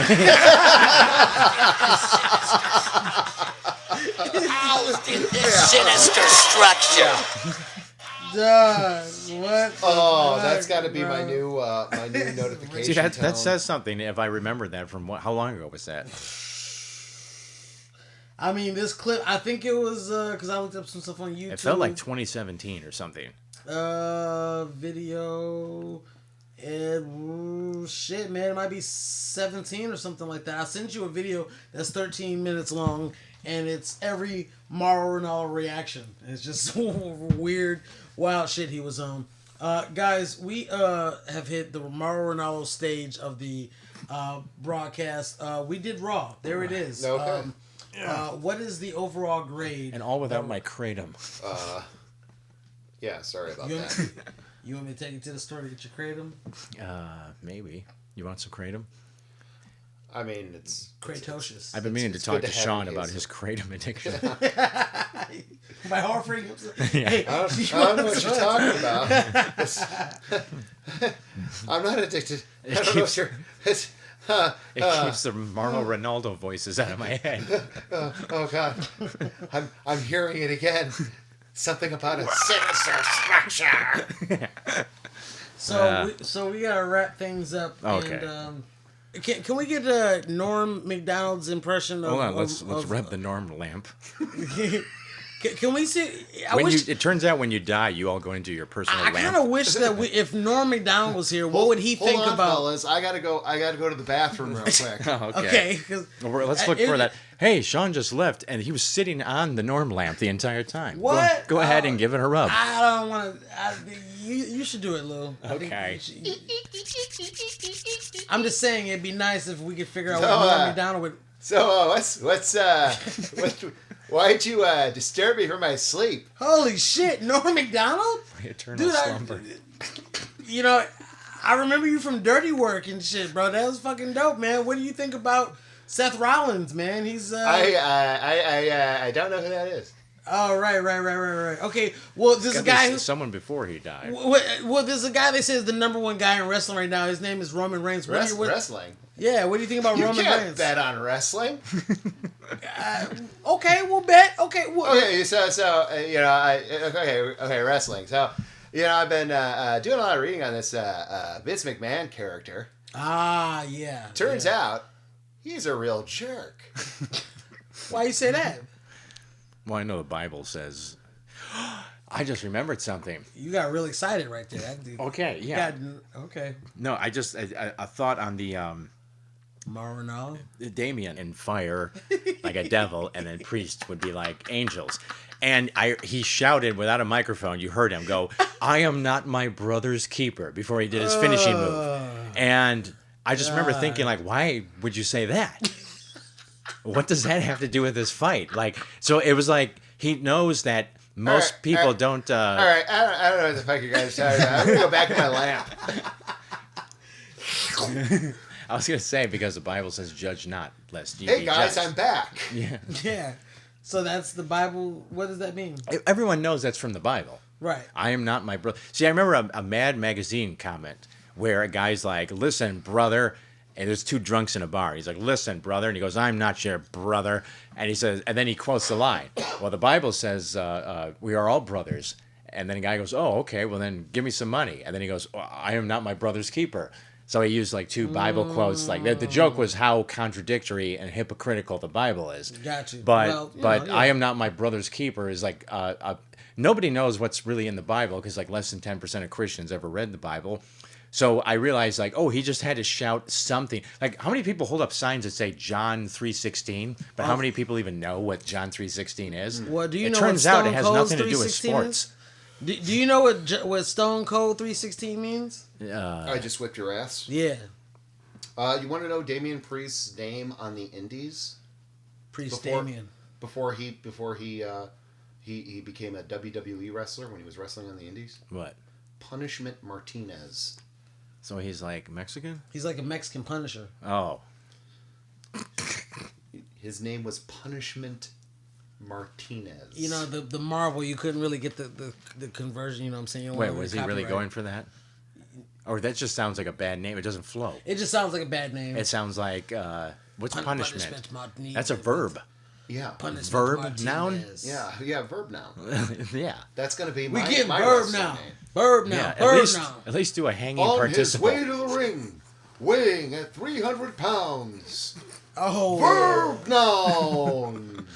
Housed in this sinister structure. What? Oh, that's got to be my new notification. See, that tone. says something. If I remember that from how long ago was that? I mean, this clip. I think it was because I looked up some stuff on YouTube. It felt like 2017 or something. Video. Shit, man, it might be 17 or something like that. I sent you a video that's 13 minutes long, and it's every Mauro Ranallo reaction. It's just weird, wild shit he was on. Guys, we have hit the Mauro Ranallo stage of the broadcast. We did Raw. There it is. Okay. What is the overall grade? And all without my kratom. Yeah, sorry about that. You want me to take you to the store to get your kratom? Maybe. You want some kratom? I mean, it's Kratocious. I've been meaning to it's talk good to to have Sean in about case. his kratom addiction. My heart freak. Yeah. Hey, I don't know what you're talking about. I'm not addicted. I don't know what you're... It keeps the Marlo Ronaldo voices out of my head. Oh God, I'm hearing it again. Something about a sinister structure. So we gotta wrap things up. Okay. And, can we get Norm McDonald's impression of? Hold on, let's of, rev the Norm lamp. Can we see? It turns out when you die, you all go into your personal I lamp. kind of wish that if Norm McDonald was here, what would he think Hold on, about? fellas. I gotta go to the bathroom real quick. Oh, Okay, 'cause- let's look for that. Hey, Sean just left, and he was sitting on the Norm lamp the entire time. What? Go ahead and give it a rub. I don't want to. You should do it, Lou. I think Okay. I'm just saying it'd be nice if we could figure out So, what Norm McDonald would. So why'd you disturb me from my sleep? Holy shit, Norm McDonald? Eternal Dude, slumber. You know, I remember you from Dirty Work and shit, bro. That was fucking dope, man. What do you think about Seth Rollins, man? He's I don't know who that is. Oh, right. Okay, well, there's a guy who... Someone before he died. Well, there's a guy that says the number one guy in wrestling right now. His name is Roman Reigns. Wrestling? Yeah, what do you think about Roman You can't Reigns? bet on wrestling. Okay, we'll bet. Okay, Okay, okay, wrestling. So, I've been doing a lot of reading on this Vince McMahon character. Ah, yeah. Turns out, he's a real jerk. Why you say that? Well, I know the Bible says. I just remembered something. You got real excited right there. Okay, yeah. Okay. No, I thought on the Marinal. Damien in fire like a devil, and then priest would be like angels. And he shouted without a microphone. You heard him go, "I am not my brother's keeper," before he did his finishing move. And I just remember thinking, like, why would you say that? What does that have to do with this fight? Like, so it was like he knows that most people don't. All right, I don't know what the fuck you guys are talking about. I'm gonna go back to my lamp. I was gonna say, because the Bible says, "Judge not, lest ye Hey be guys, judged." I'm back. Yeah. Yeah. So that's the Bible. What does that mean? Everyone knows that's from the Bible. Right. I am not my brother. See, I remember a Mad Magazine comment where a guy's like, "Listen, brother," and there's two drunks in a bar. He's like, "Listen, brother," and he goes, "I'm not your brother," and he says, and then he quotes the line. Well, the Bible says, "We are all brothers," and then the guy goes, "Oh, okay. Well, then give me some money," and then he goes, well, "I am not my brother's keeper." So he used like two Bible quotes. Like the joke was how contradictory and hypocritical the Bible is. Gotcha. But Well, I am not my brother's keeper is like nobody knows what's really in the Bible, because like less than 10% of Christians ever read the Bible. So I realized, like, oh, he just had to shout something. Like, how many people hold up signs that say John 3:16? But how many people even know what John 3:16 is? Well, do you it know turns what out Stone it has Cold's nothing to do with 3:16 sports. is? Do you know what Stone Cold 3:16 means? I just whipped your ass. Yeah. You want to know Damian Priest's name on the Indies? Priest Before- Damien. Before he became a WWE wrestler, when he was wrestling on the Indies? What? Punishment Martinez. So he's like Mexican? He's like a Mexican Punisher. Oh. His name was Punishment Martinez. You know, the Marvel, you couldn't really get the conversion, you know what I'm saying? You don't Wait, want was the he really copyright. going for that? Or that just sounds like a bad name. It doesn't flow. It just sounds like a bad name. It sounds like, what's punishment? Martinez. That's a verb. Yeah. Punishment Verb, Martinez. noun? Yeah, verb now. Yeah. That's going to be We my get my verb wrestling now. name. Verb now. Yeah, Verb now. at least do a hanging On participle. his way to the ring, weighing at 300 pounds. Oh. Verb noun.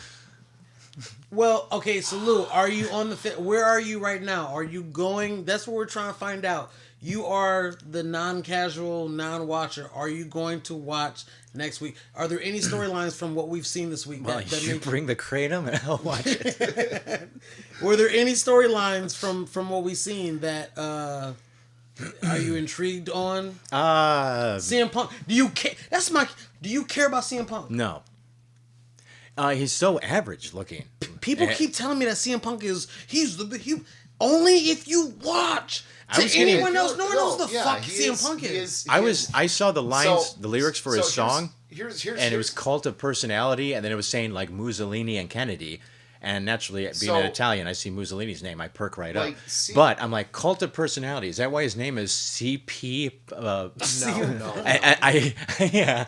Well, okay, so Lou, are you on the where are you right now? Are you going? That's what we're trying to find out. You are the non-casual, non-watcher. Are you going to watch next week? Are there any storylines from what we've seen this week? Well, you bring the kratom and I'll watch it. Were there any storylines from what we've seen that are you intrigued on? CM Punk. Do you care? Do you care about CM Punk? No. He's so average looking. People keep telling me that CM Punk only if you watch. To anyone else, no one knows the fuck CM Punk is. I saw the lines, the lyrics for his song, here's and it was Cult of Personality, and then it was saying like Mussolini and Kennedy. And naturally, being an Italian, I see Mussolini's name, I perk right up. But I'm like, Cult of Personality. Is that why his name is CP? No. Yeah,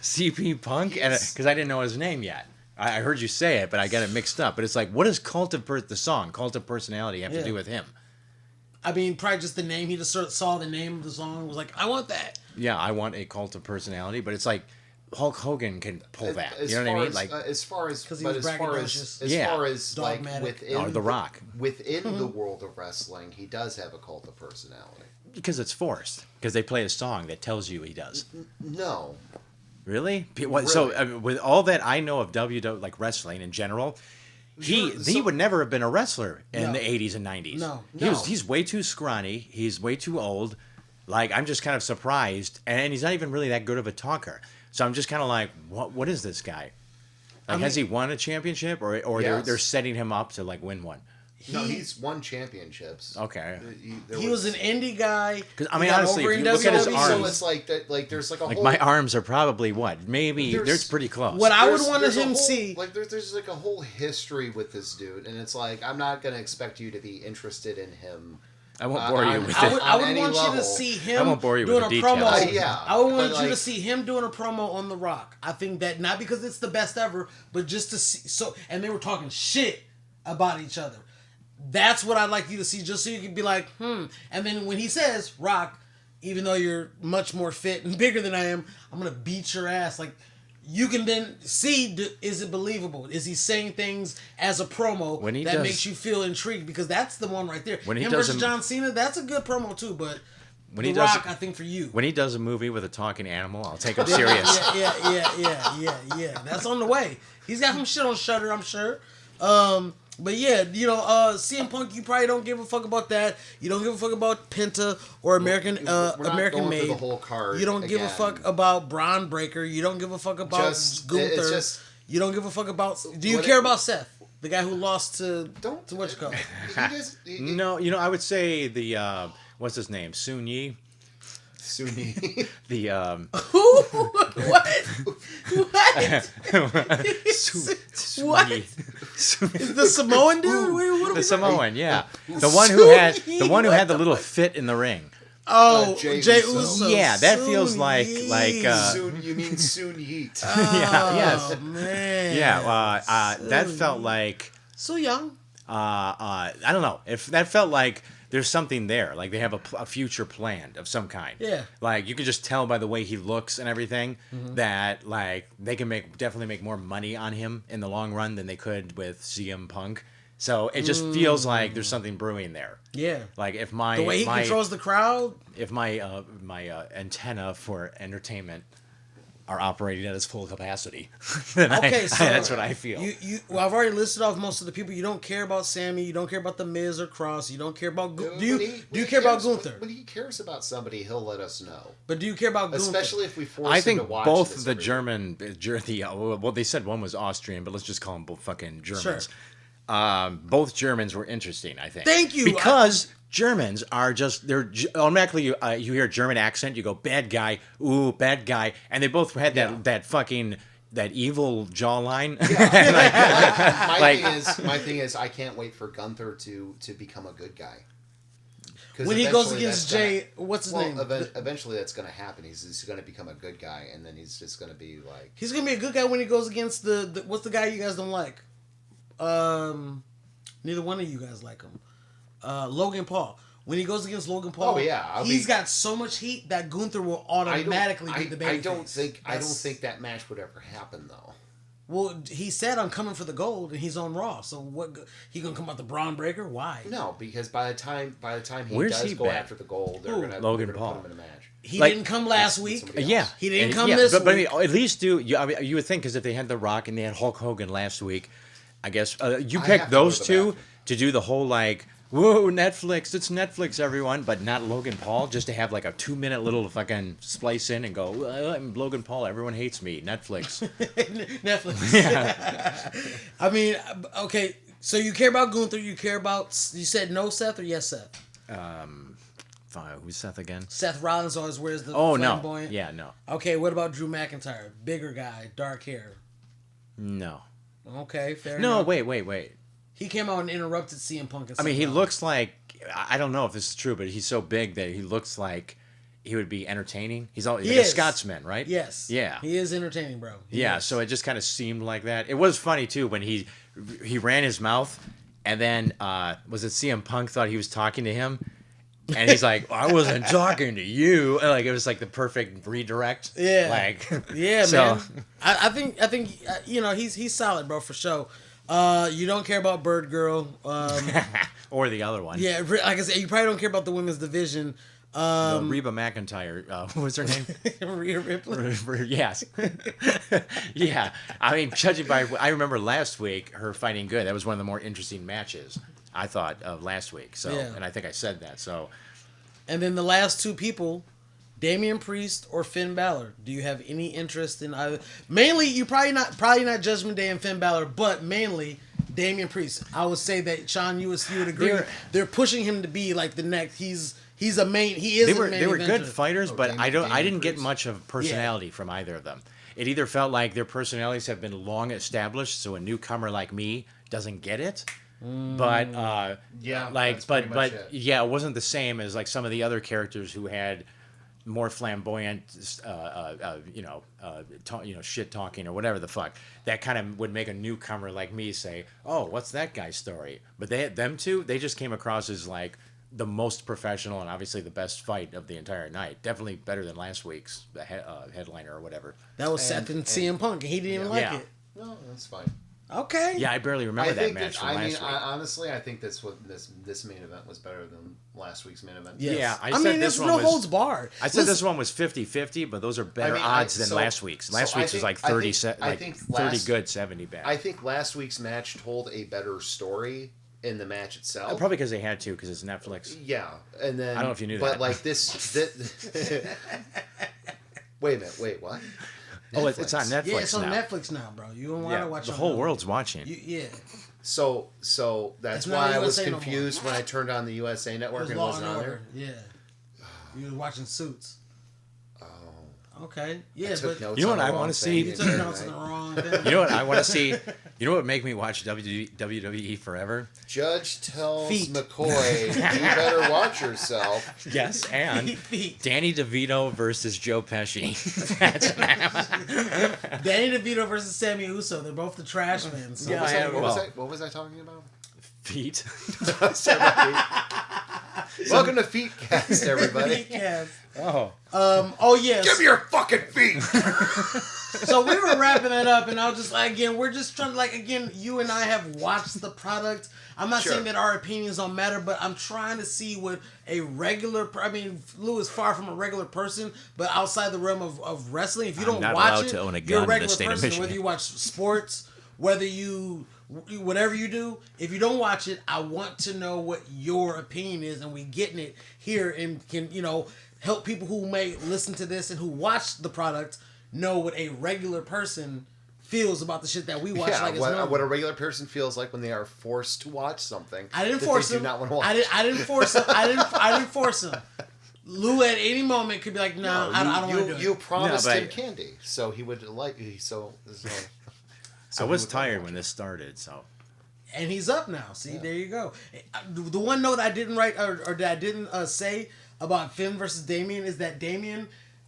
CP Punk, because I didn't know his name yet. I heard you say it, but I got it mixed up. But it's like, what does the song Cult of Personality have to do with him? I mean, probably just the name. He just saw the name of the song and was like, I want that. Yeah, I want a Cult of Personality, but it's like Hulk Hogan can pull that. You know what I mean? Like as far as like within The Rock, within the world of wrestling, he does have a cult of personality. Because it's forced. Because they play a song that tells you he does. No. Really? So with all that I know of WWE, like wrestling in general, he would never have been a wrestler in the 80s and 90s. No. He's way too scrawny. He's way too old. Like, I'm just kind of surprised. And he's not even really that good of a talker. So I'm just kind of like, what is this guy? Like, has he won a championship? Or Yes. they're setting him up to, like, win one? No, he's won championships. Okay. He was an indie guy. I mean, honestly, if you look at his arms, so it's like that. Like there's like a whole. My arms are probably what? Maybe they're pretty close. What I would want him see. Like there's like a whole history with this dude, and it's like I'm not gonna expect you to be interested in him. I won't bore you with it. I would want you to see him. I won't bore you doing with the a details. promo. Yeah, I would want you to see him doing a promo on The Rock. I think that not because it's the best ever, but just to see. So, and they were talking shit about each other. That's what I'd like you to see, just so you can be like, And then when he says, Rock, even though you're much more fit and bigger than I am, I'm gonna beat your ass. Like, you can then see, is it believable? Is he saying things as a promo that makes you feel intrigued? Because that's the one right there. When he versus John Cena, that's a good promo too, but The Rock, I think for you. When he does a movie with a talking animal, I'll take him serious. Yeah. That's on the way. He's got some shit on Shudder, I'm sure. But yeah, CM Punk, you probably don't give a fuck about that. You don't give a fuck about Penta or American Made. The whole card you don't give a fuck about Braun Breaker. You don't give a fuck about Gunther. You don't give a fuck about. Do you care about Seth, the guy who lost to what you call it? No, I would say the what's his name, Sun Yi. Sunni. The Who? What? What? Is the Samoan dude? What the Samoan, yeah. The one who had the little fit in the ring. Oh, Jey Uso. Uso. Yeah, that feels like you mean Soon Yeet. Yeah, yes. Man. Yeah, that felt like so young. I don't know. If that felt like there's something there, like they have a future planned of some kind. Yeah. Like you can just tell by the way he looks and everything that like they can definitely make more money on him in the long run than they could with CM Punk. So it just feels like there's something brewing there. Yeah. Like if the way he controls the crowd. If my antenna for entertainment are operating at its full capacity, then that's what I feel. Well, I've already listed off most of the people. You don't care about Sammy. You don't care about The Miz or Cross. You don't care about. Do you care about Gunther? When he cares about somebody, he'll let us know. But do you care about Gunther? Especially if we force him to watch I think both the this German, well, they said one was Austrian, but let's just call them both fucking Germans. Sure. Both Germans were interesting, I think. Thank you. Because Germans are they're automatically, you hear a German accent, you go, bad guy, ooh, bad guy. And they both had that fucking, that evil jawline. Yeah. My thing is, I can't wait for Gunther to become a good guy. When he goes against Jay, what's his name? Eventually that's going to happen. He's going to become a good guy, and then he's just going to be like... He's going to be a good guy when he goes against the what's the guy you guys don't like? Neither one of you guys like him. Logan Paul. When he goes against Logan Paul, he's got so much heat that Gunther will automatically be the baby. I don't think that match would ever happen though. Well, he said I'm coming for the gold, and he's on Raw. So what? He gonna come out the Braun Breaker? Why? No, because by the time he go after the gold, they're gonna put him in a match. He didn't come last week. Yeah, he didn't come this week. But I mean, at least you would think, because if they had The Rock and they had Hulk Hogan last week, I guess you picked those two to do the whole like, whoa, Netflix, it's Netflix, everyone, but not Logan Paul, just to have like a 2-minute little fucking splice in and go, I'm Logan Paul, everyone hates me, Netflix. Netflix. Yeah. I mean, okay, so you care about Gunther, you said no Seth or yes Seth? Fine, who's Seth again? Seth Rollins always wears the flamboyant. No. Yeah, no. Okay, what about Drew McIntyre? Bigger guy, dark hair. No. Okay, fair enough. No, wait. He came out and interrupted CM Punk. I mean, he looks like, I don't know if this is true, but he's so big that he looks like he would be entertaining. He's like a Scotsman, right? Yes. Yeah. He is entertaining, bro. So it just kind of seemed like that. It was funny, too, when he ran his mouth, and then, was it CM Punk thought he was talking to him? And he's like, I wasn't talking to you. And like, it was like the perfect redirect. Yeah. Like, yeah, man. I think he's solid, bro, for sure. You don't care about Bird Girl. Or the other one. Yeah, like I said, you probably don't care about the women's division. Reba McEntire. What was her name? Rhea Ripley? Yes. Yeah. I mean, judging by... I remember last week her fighting good. That was one of the more interesting matches, I thought, of last week. So, and I think I said that. So, and then the last two people, Damian Priest or Finn Balor. Do you have any interest in either? Mainly, you probably not Judgment Day and Finn Balor, but mainly Damian Priest. I would say that Sean, you would agree. They're pushing him to be like the next. He's a main. He is. They were good fighters, but I didn't get Priest. much of personality from either of them. It either felt like their personalities have been long established, so a newcomer like me doesn't get it. But it wasn't the same as like some of the other characters who had more flamboyant, shit talking or whatever the fuck. That kind of would make a newcomer like me say, "Oh, what's that guy's story?" But them two, they just came across as like the most professional and obviously the best fight of the entire night. Definitely better than last week's headliner or whatever. That was Seth and CM Punk. He didn't even like it. No, that's fine. Okay. Yeah, I barely remember that match from last week. Honestly, I think this main event was better than last week's main event. Yes. Yeah, I mean, there's no holds barred. I said this one was 50-50, but those are better odds than last week's. Last week's was like 30 good, 70 bad. I think last week's match told a better story in the match itself. Probably because they had to, because it's Netflix. Yeah, and then I don't know if you knew but that. But like this wait a minute. Wait, what? Oh, it's on Netflix now. Yeah, it's on Netflix now, bro. You don't want to watch it. The whole world's watching. Yeah. So that's why I was confused when I turned on the USA Network and it wasn't on there. Yeah. You were watching Suits. Oh. Okay. Yeah, but you know what I want to see? You took notes on the wrong thing. You know what I want to see? You know what would make me watch WWE forever? Judge tells Feet. McCoy, you better watch yourself. Yes, and Danny DeVito versus Joe Pesci. Danny DeVito versus Sammy Uso. They're both the trash men. So What was I talking about? Feet. Welcome to Feetcast, everybody. Feetcast. Oh. Yes. Give me your fucking feet. So we were wrapping it up, and I'll just we're just trying to you and I have watched the product. I'm not saying that our opinions don't matter, but I'm trying to see what a regular. Lou is far from a regular person, but outside the realm of wrestling, if you don't watch it, you're a regular person. Whether you watch sports, whatever you do, if you don't watch it, I want to know what your opinion is, and we getting it here and can help people who may listen to this and who watch the product know what a regular person feels about the shit that we watch. What a regular person feels like when they are forced to watch something. I didn't force him. I didn't force him. I didn't force him. Lou at any moment could be like, no, I don't want to do it. You promised him candy, so he would like. So I was tired when this started, so. And he's up now. See, there you go. The one note I didn't write or that I didn't say about Finn versus Damien is that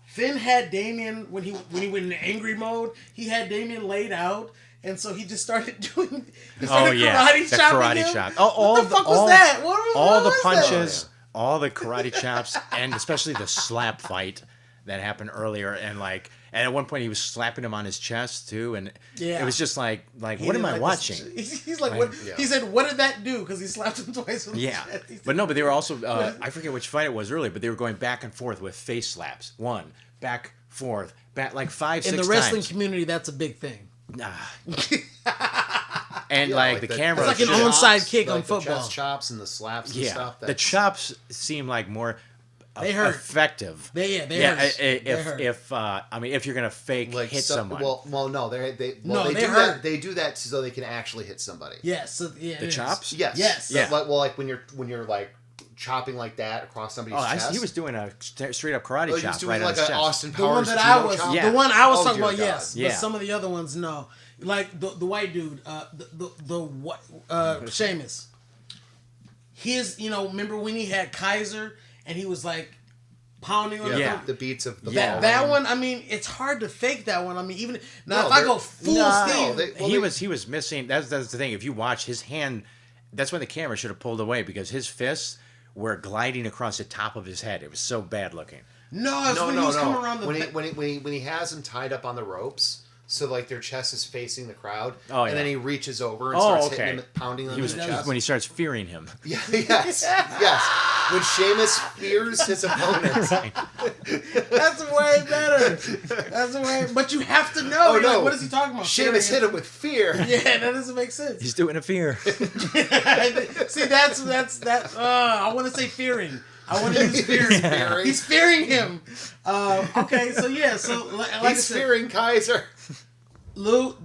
Finn had Damien when he went into angry mode. He had Damien laid out, and so he just started doing. Karate chop. What the fuck was that? All the punches, all the karate chops, and especially the slap fight that happened earlier, and at one point he was slapping him on his chest too, and it was just like what am I watching? He's like, what? Yeah. He said, what did that do? Because he slapped him twice on the chest. But they were also I forget which fight it was earlier, but they were going back and forth with face slaps. One, back, forth, back, like 5-6 times. In the wrestling community, that's a big thing. And the camera, it's like an onside kick on football. The chest chops and the slaps and stuff. The chops seem like more. They hurt. Effective. They hurt. If you're gonna fake hit someone. Well, no, they hurt. They do that so they can actually hit somebody. Yes. The chops. Yes. Yeah. When you're like chopping like that across somebody's chest. He was doing a straight up karate chop. He was doing right like on his an chest. Austin Powers. The one I was talking about, yes. Yeah. But some of the other ones, no. Like the white dude, Sheamus. Remember when he had Kaiser and he was like pounding on the beats of the ball. That one, it's hard to fake that one. Even now, if I go full steam, he was missing. That's the thing. If you watch his hand, that's when the camera should have pulled away because his fists were gliding across the top of his head. It was so bad looking. No, when he was coming around the when he has them tied up on the ropes. So their chest is facing the crowd, and then he reaches over and starts hitting him, pounding them in the chest. When he starts fearing him. Yeah, yes. When Sheamus fears his opponent. Right. That's way better. But you have to know. What is he talking about? Sheamus hit him with fear. Yeah, that doesn't make sense. He's doing a fear. See, that's that. I want to say fearing. I want to use fearing. Yeah. He's fearing him. Okay, so like he's fearing Kaiser. Lou,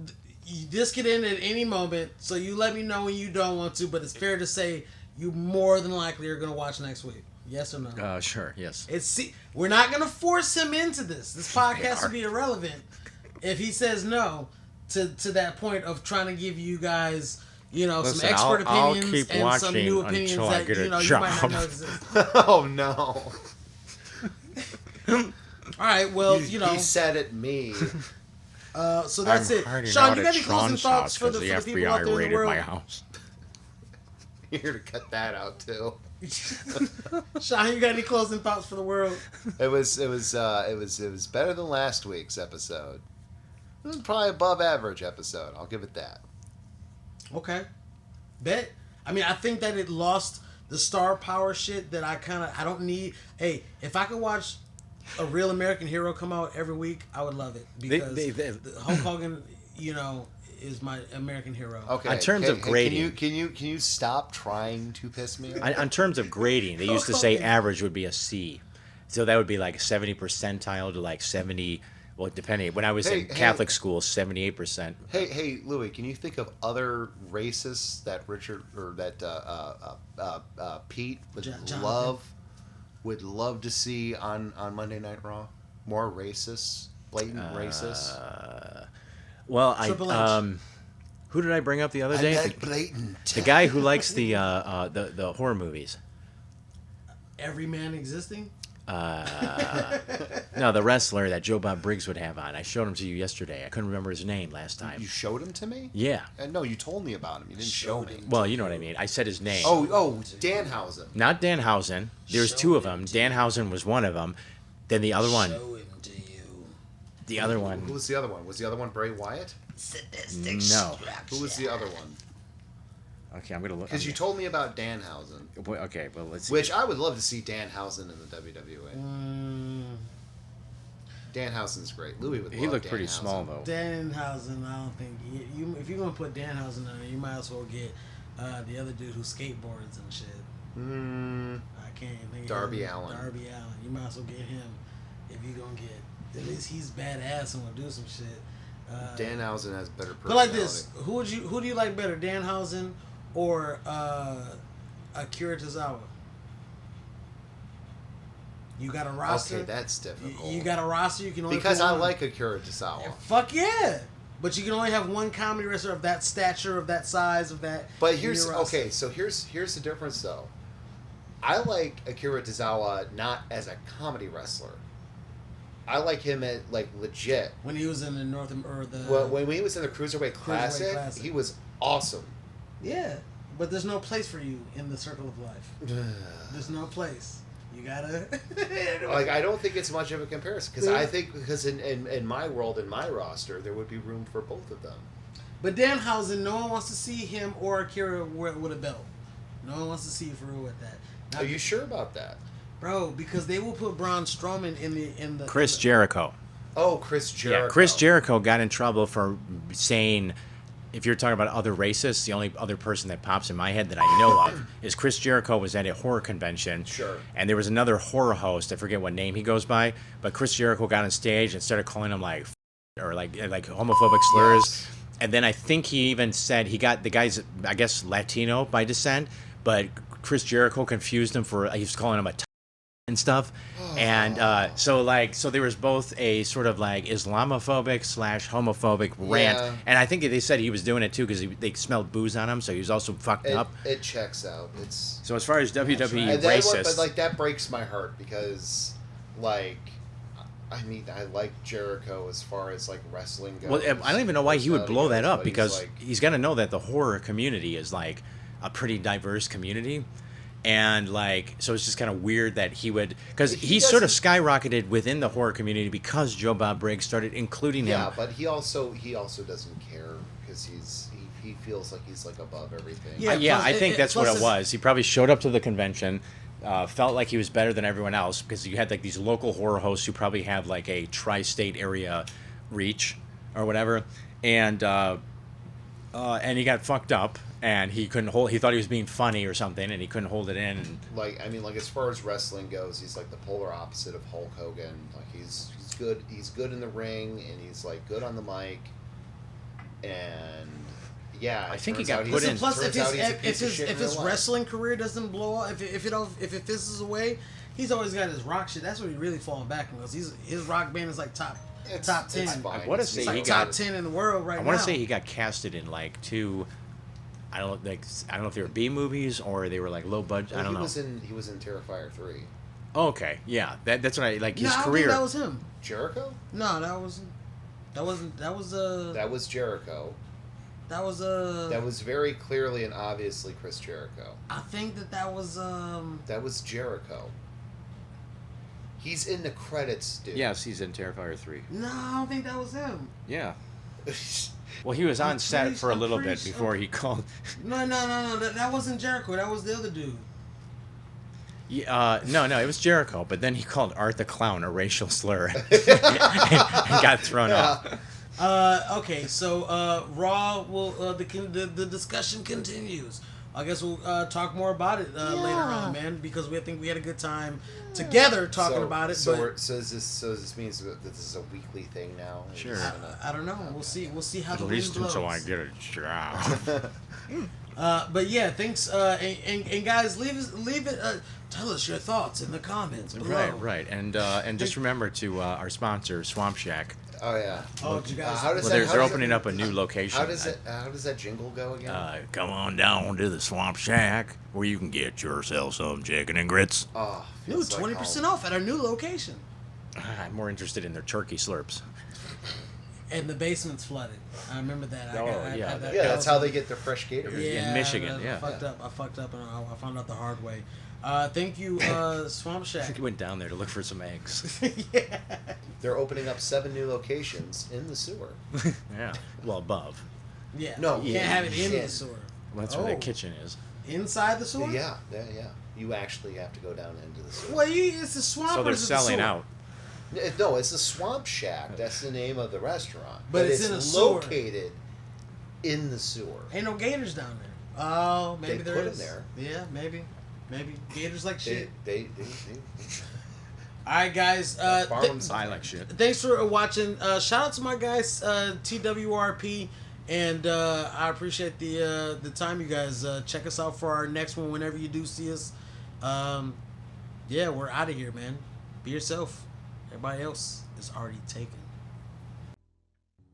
this could end at any moment, so you let me know when you don't want to, but it's fair to say you more than likely are going to watch next week. Yes or no? Sure, yes. We're not going to force him into this. This podcast will be irrelevant if he says no to that point of trying to give you guys, some expert opinions and some new opinions that, you might not know exist. Oh, no. All right, well, He said it, me. So that's it. Sean, you got any closing thoughts for the people out there in the world? My house. You're here to cut that out, too. Sean, you got any closing thoughts for the world? It was better than last week's episode. It was probably above average episode. I'll give it that. Okay. Bet. I mean, I think that it lost the star power shit that I don't need. Hey, if I could watch a real American hero come out every week, I would love it because Hulk Hogan, is my American hero. Okay. In terms of grading, can you stop trying to piss me off? On terms of grading, they used to say average would be a C, so that would be like 70 percentile to like 70. Well, depending. When I was in Catholic school, 78%. Hey, Louis, can you think of other racists that Richard or that Pete would love to see on Monday Night Raw? More racists, blatant racists. Well, who did I bring up the other day? Like blatant. The guy who likes the horror movies. Every man existing. No, the wrestler that Joe Bob Briggs would have on. I showed him to you yesterday. I couldn't remember his name last time. You showed him to me? Yeah. No, you told me about him. You didn't show me. Well, you know what I mean. I said his name. Oh, Danhausen. Not Danhausen. There's two of them. Danhausen was one of them. Then the other one. Show him to you. The other one. Who was the other one? Was the other one Bray Wyatt? No. Who was the other one? Okay, I'm gonna look. Because you told me about Danhausen. Okay, well let's see. Which I would love to see Danhausen in the WWE. Danhausen's great. Louis would. He love looked Danhausen. pretty small though. Danhausen, I don't think if you're gonna put Danhausen on it, you might as well get the other dude who skateboards and shit. I can't think of Darby him. Allin. Darby Allin. You might as well get him if you're gonna get. At least he's badass and will do some shit. Danhausen has better personality. But like this, who do you like better, Danhausen or Akira Tozawa? You got a roster. Okay, that's difficult. You got a roster. You can only because put I one. like Akira Tozawa. Fuck yeah! But you can only have one comedy wrestler of that stature, of that size, of that. But here's So here's the difference though. I like Akira Tozawa not as a comedy wrestler. I like him at like legit. When he was in the when he was in the Cruiserweight Classic, he was awesome. Yeah, but there's no place for you in the circle of life. There's no place. You gotta. Like I don't think it's much of a comparison because in my world, in my roster, there would be room for both of them. But Danhausen, no one wants to see him or Akira with a belt. No one wants to see Farouk with that. Are you sure about that? Bro, because they will put Braun Strowman in the Chris Jericho. Oh, Chris Jericho. Yeah, Chris Jericho got in trouble for saying, if you're talking about other racists, the only other person that pops in my head that I know of is Chris Jericho was at a horror convention. Sure. And there was another horror host, I forget what name he goes by, but Chris Jericho got on stage and started calling him like homophobic slurs. Yes. And then I think he even said the guy's, I guess, Latino by descent, but Chris Jericho confused him he was calling him a and stuff. And so there was both a sort of like Islamophobic / homophobic rant, and I think they said he was doing it too because they smelled booze on him, so he was also fucked up. It checks out. It's so as far as WWE right. racist, but like that breaks my heart because like I mean I like Jericho as far as like wrestling goes. Well, I don't even know why he would blow that up because like, he's got to know that the horror community is like a pretty diverse community. And so it's just kind of weird that he would, because he sort of skyrocketed within the horror community because Joe Bob Briggs started including him. Yeah, but he also doesn't care because he feels like he's like above everything. Yeah, I think that's what it was. He probably showed up to the convention, felt like he was better than everyone else because you had like these local horror hosts who probably have like a tri-state area reach or whatever, and he got fucked up. And he couldn't hold. He thought he was being funny or something, and he couldn't hold it in. And like as far as wrestling goes, he's like the polar opposite of Hulk Hogan. Like he's good. He's good in the ring, and he's like good on the mic. And yeah, I think he turns got out put he's- in. Plus, turns if out he's a piece of shit in his real life. wrestling career doesn't blow up, if it fizzles away, he's always got his rock shit. That's what he's really falling back on, because his rock band is like top 10. It's fine. I wanna It's say It's he like got- top 10 in the world right I now. want to say he got casted in like 2. I don't know if they were B movies or they were like low budget. Well, I don't know. He was in Terrifier 3. Okay, yeah, that's what I like. His I don't career. think that was him. Jericho? No, that was That was Jericho. that was That was very clearly and obviously Chris Jericho. I think that was That was Jericho. He's in the credits, dude. Yes, he's in Terrifier 3. no, I don't think that was him. Yeah. Well, he was on I'm set pretty- for a I'm little pretty bit sure- before he called. No, that wasn't Jericho. That was the other dude. No, it was Jericho, but then he called Art the Clown a racial slur and got thrown off. Okay, so Raw will the discussion continues. I guess we'll talk more about it later on, man, because we think we had a good time together talking about it. So, but so this means that this is a weekly thing now? Sure. I don't know. We'll see. We'll see how At the least wind blows. until I get a job. But yeah, thanks. And guys, leave it. Tell us your thoughts in the comments below. Right, and just remember to our sponsor, Swamp Shack. Oh yeah. Oh, did you guys? How does Well, that- they're how does opening it- up a new location. How does that jingle go again? Come on down to the Swamp Shack, where you can get yourself some chicken and grits. Oh, New feels like 20% home. off at our new location. I'm more interested in their turkey slurps. And the basement's flooded. I remember that. Oh, I yeah. that Yeah, that's was- how they get their fresh Gatorade. Yeah, Michigan, I yeah. fucked up. I fucked up, and I found out the hard way. Thank you, Swamp Shack. He went down there to look for some eggs. Yeah. They're opening up 7 new locations in the sewer. Yeah, well, above. Yeah. No, you yeah, can't have it in you the can't. sewer. Well, that's where Oh. the kitchen is. Inside the sewer? Yeah. You actually have to go down into the sewer. Well, it's a swamp. So or they're is it the selling sewer? out. No, it's the Swamp Shack. That's the name of the restaurant. But it's in a sewer. located in the sewer. Ain't no gators down there. Oh, maybe They there put 'em is. there. Yeah, maybe. Gators like They, shit. they All right, guys. farm 'em I like shit. Thanks for watching. Shout out to my guys, TWRP, and I appreciate the time, you guys. Check us out for our next one whenever you do see us. Yeah, we're out of here, man. Be yourself. Everybody else is already taken.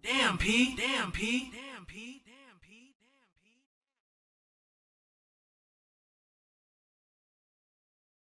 Damn, P.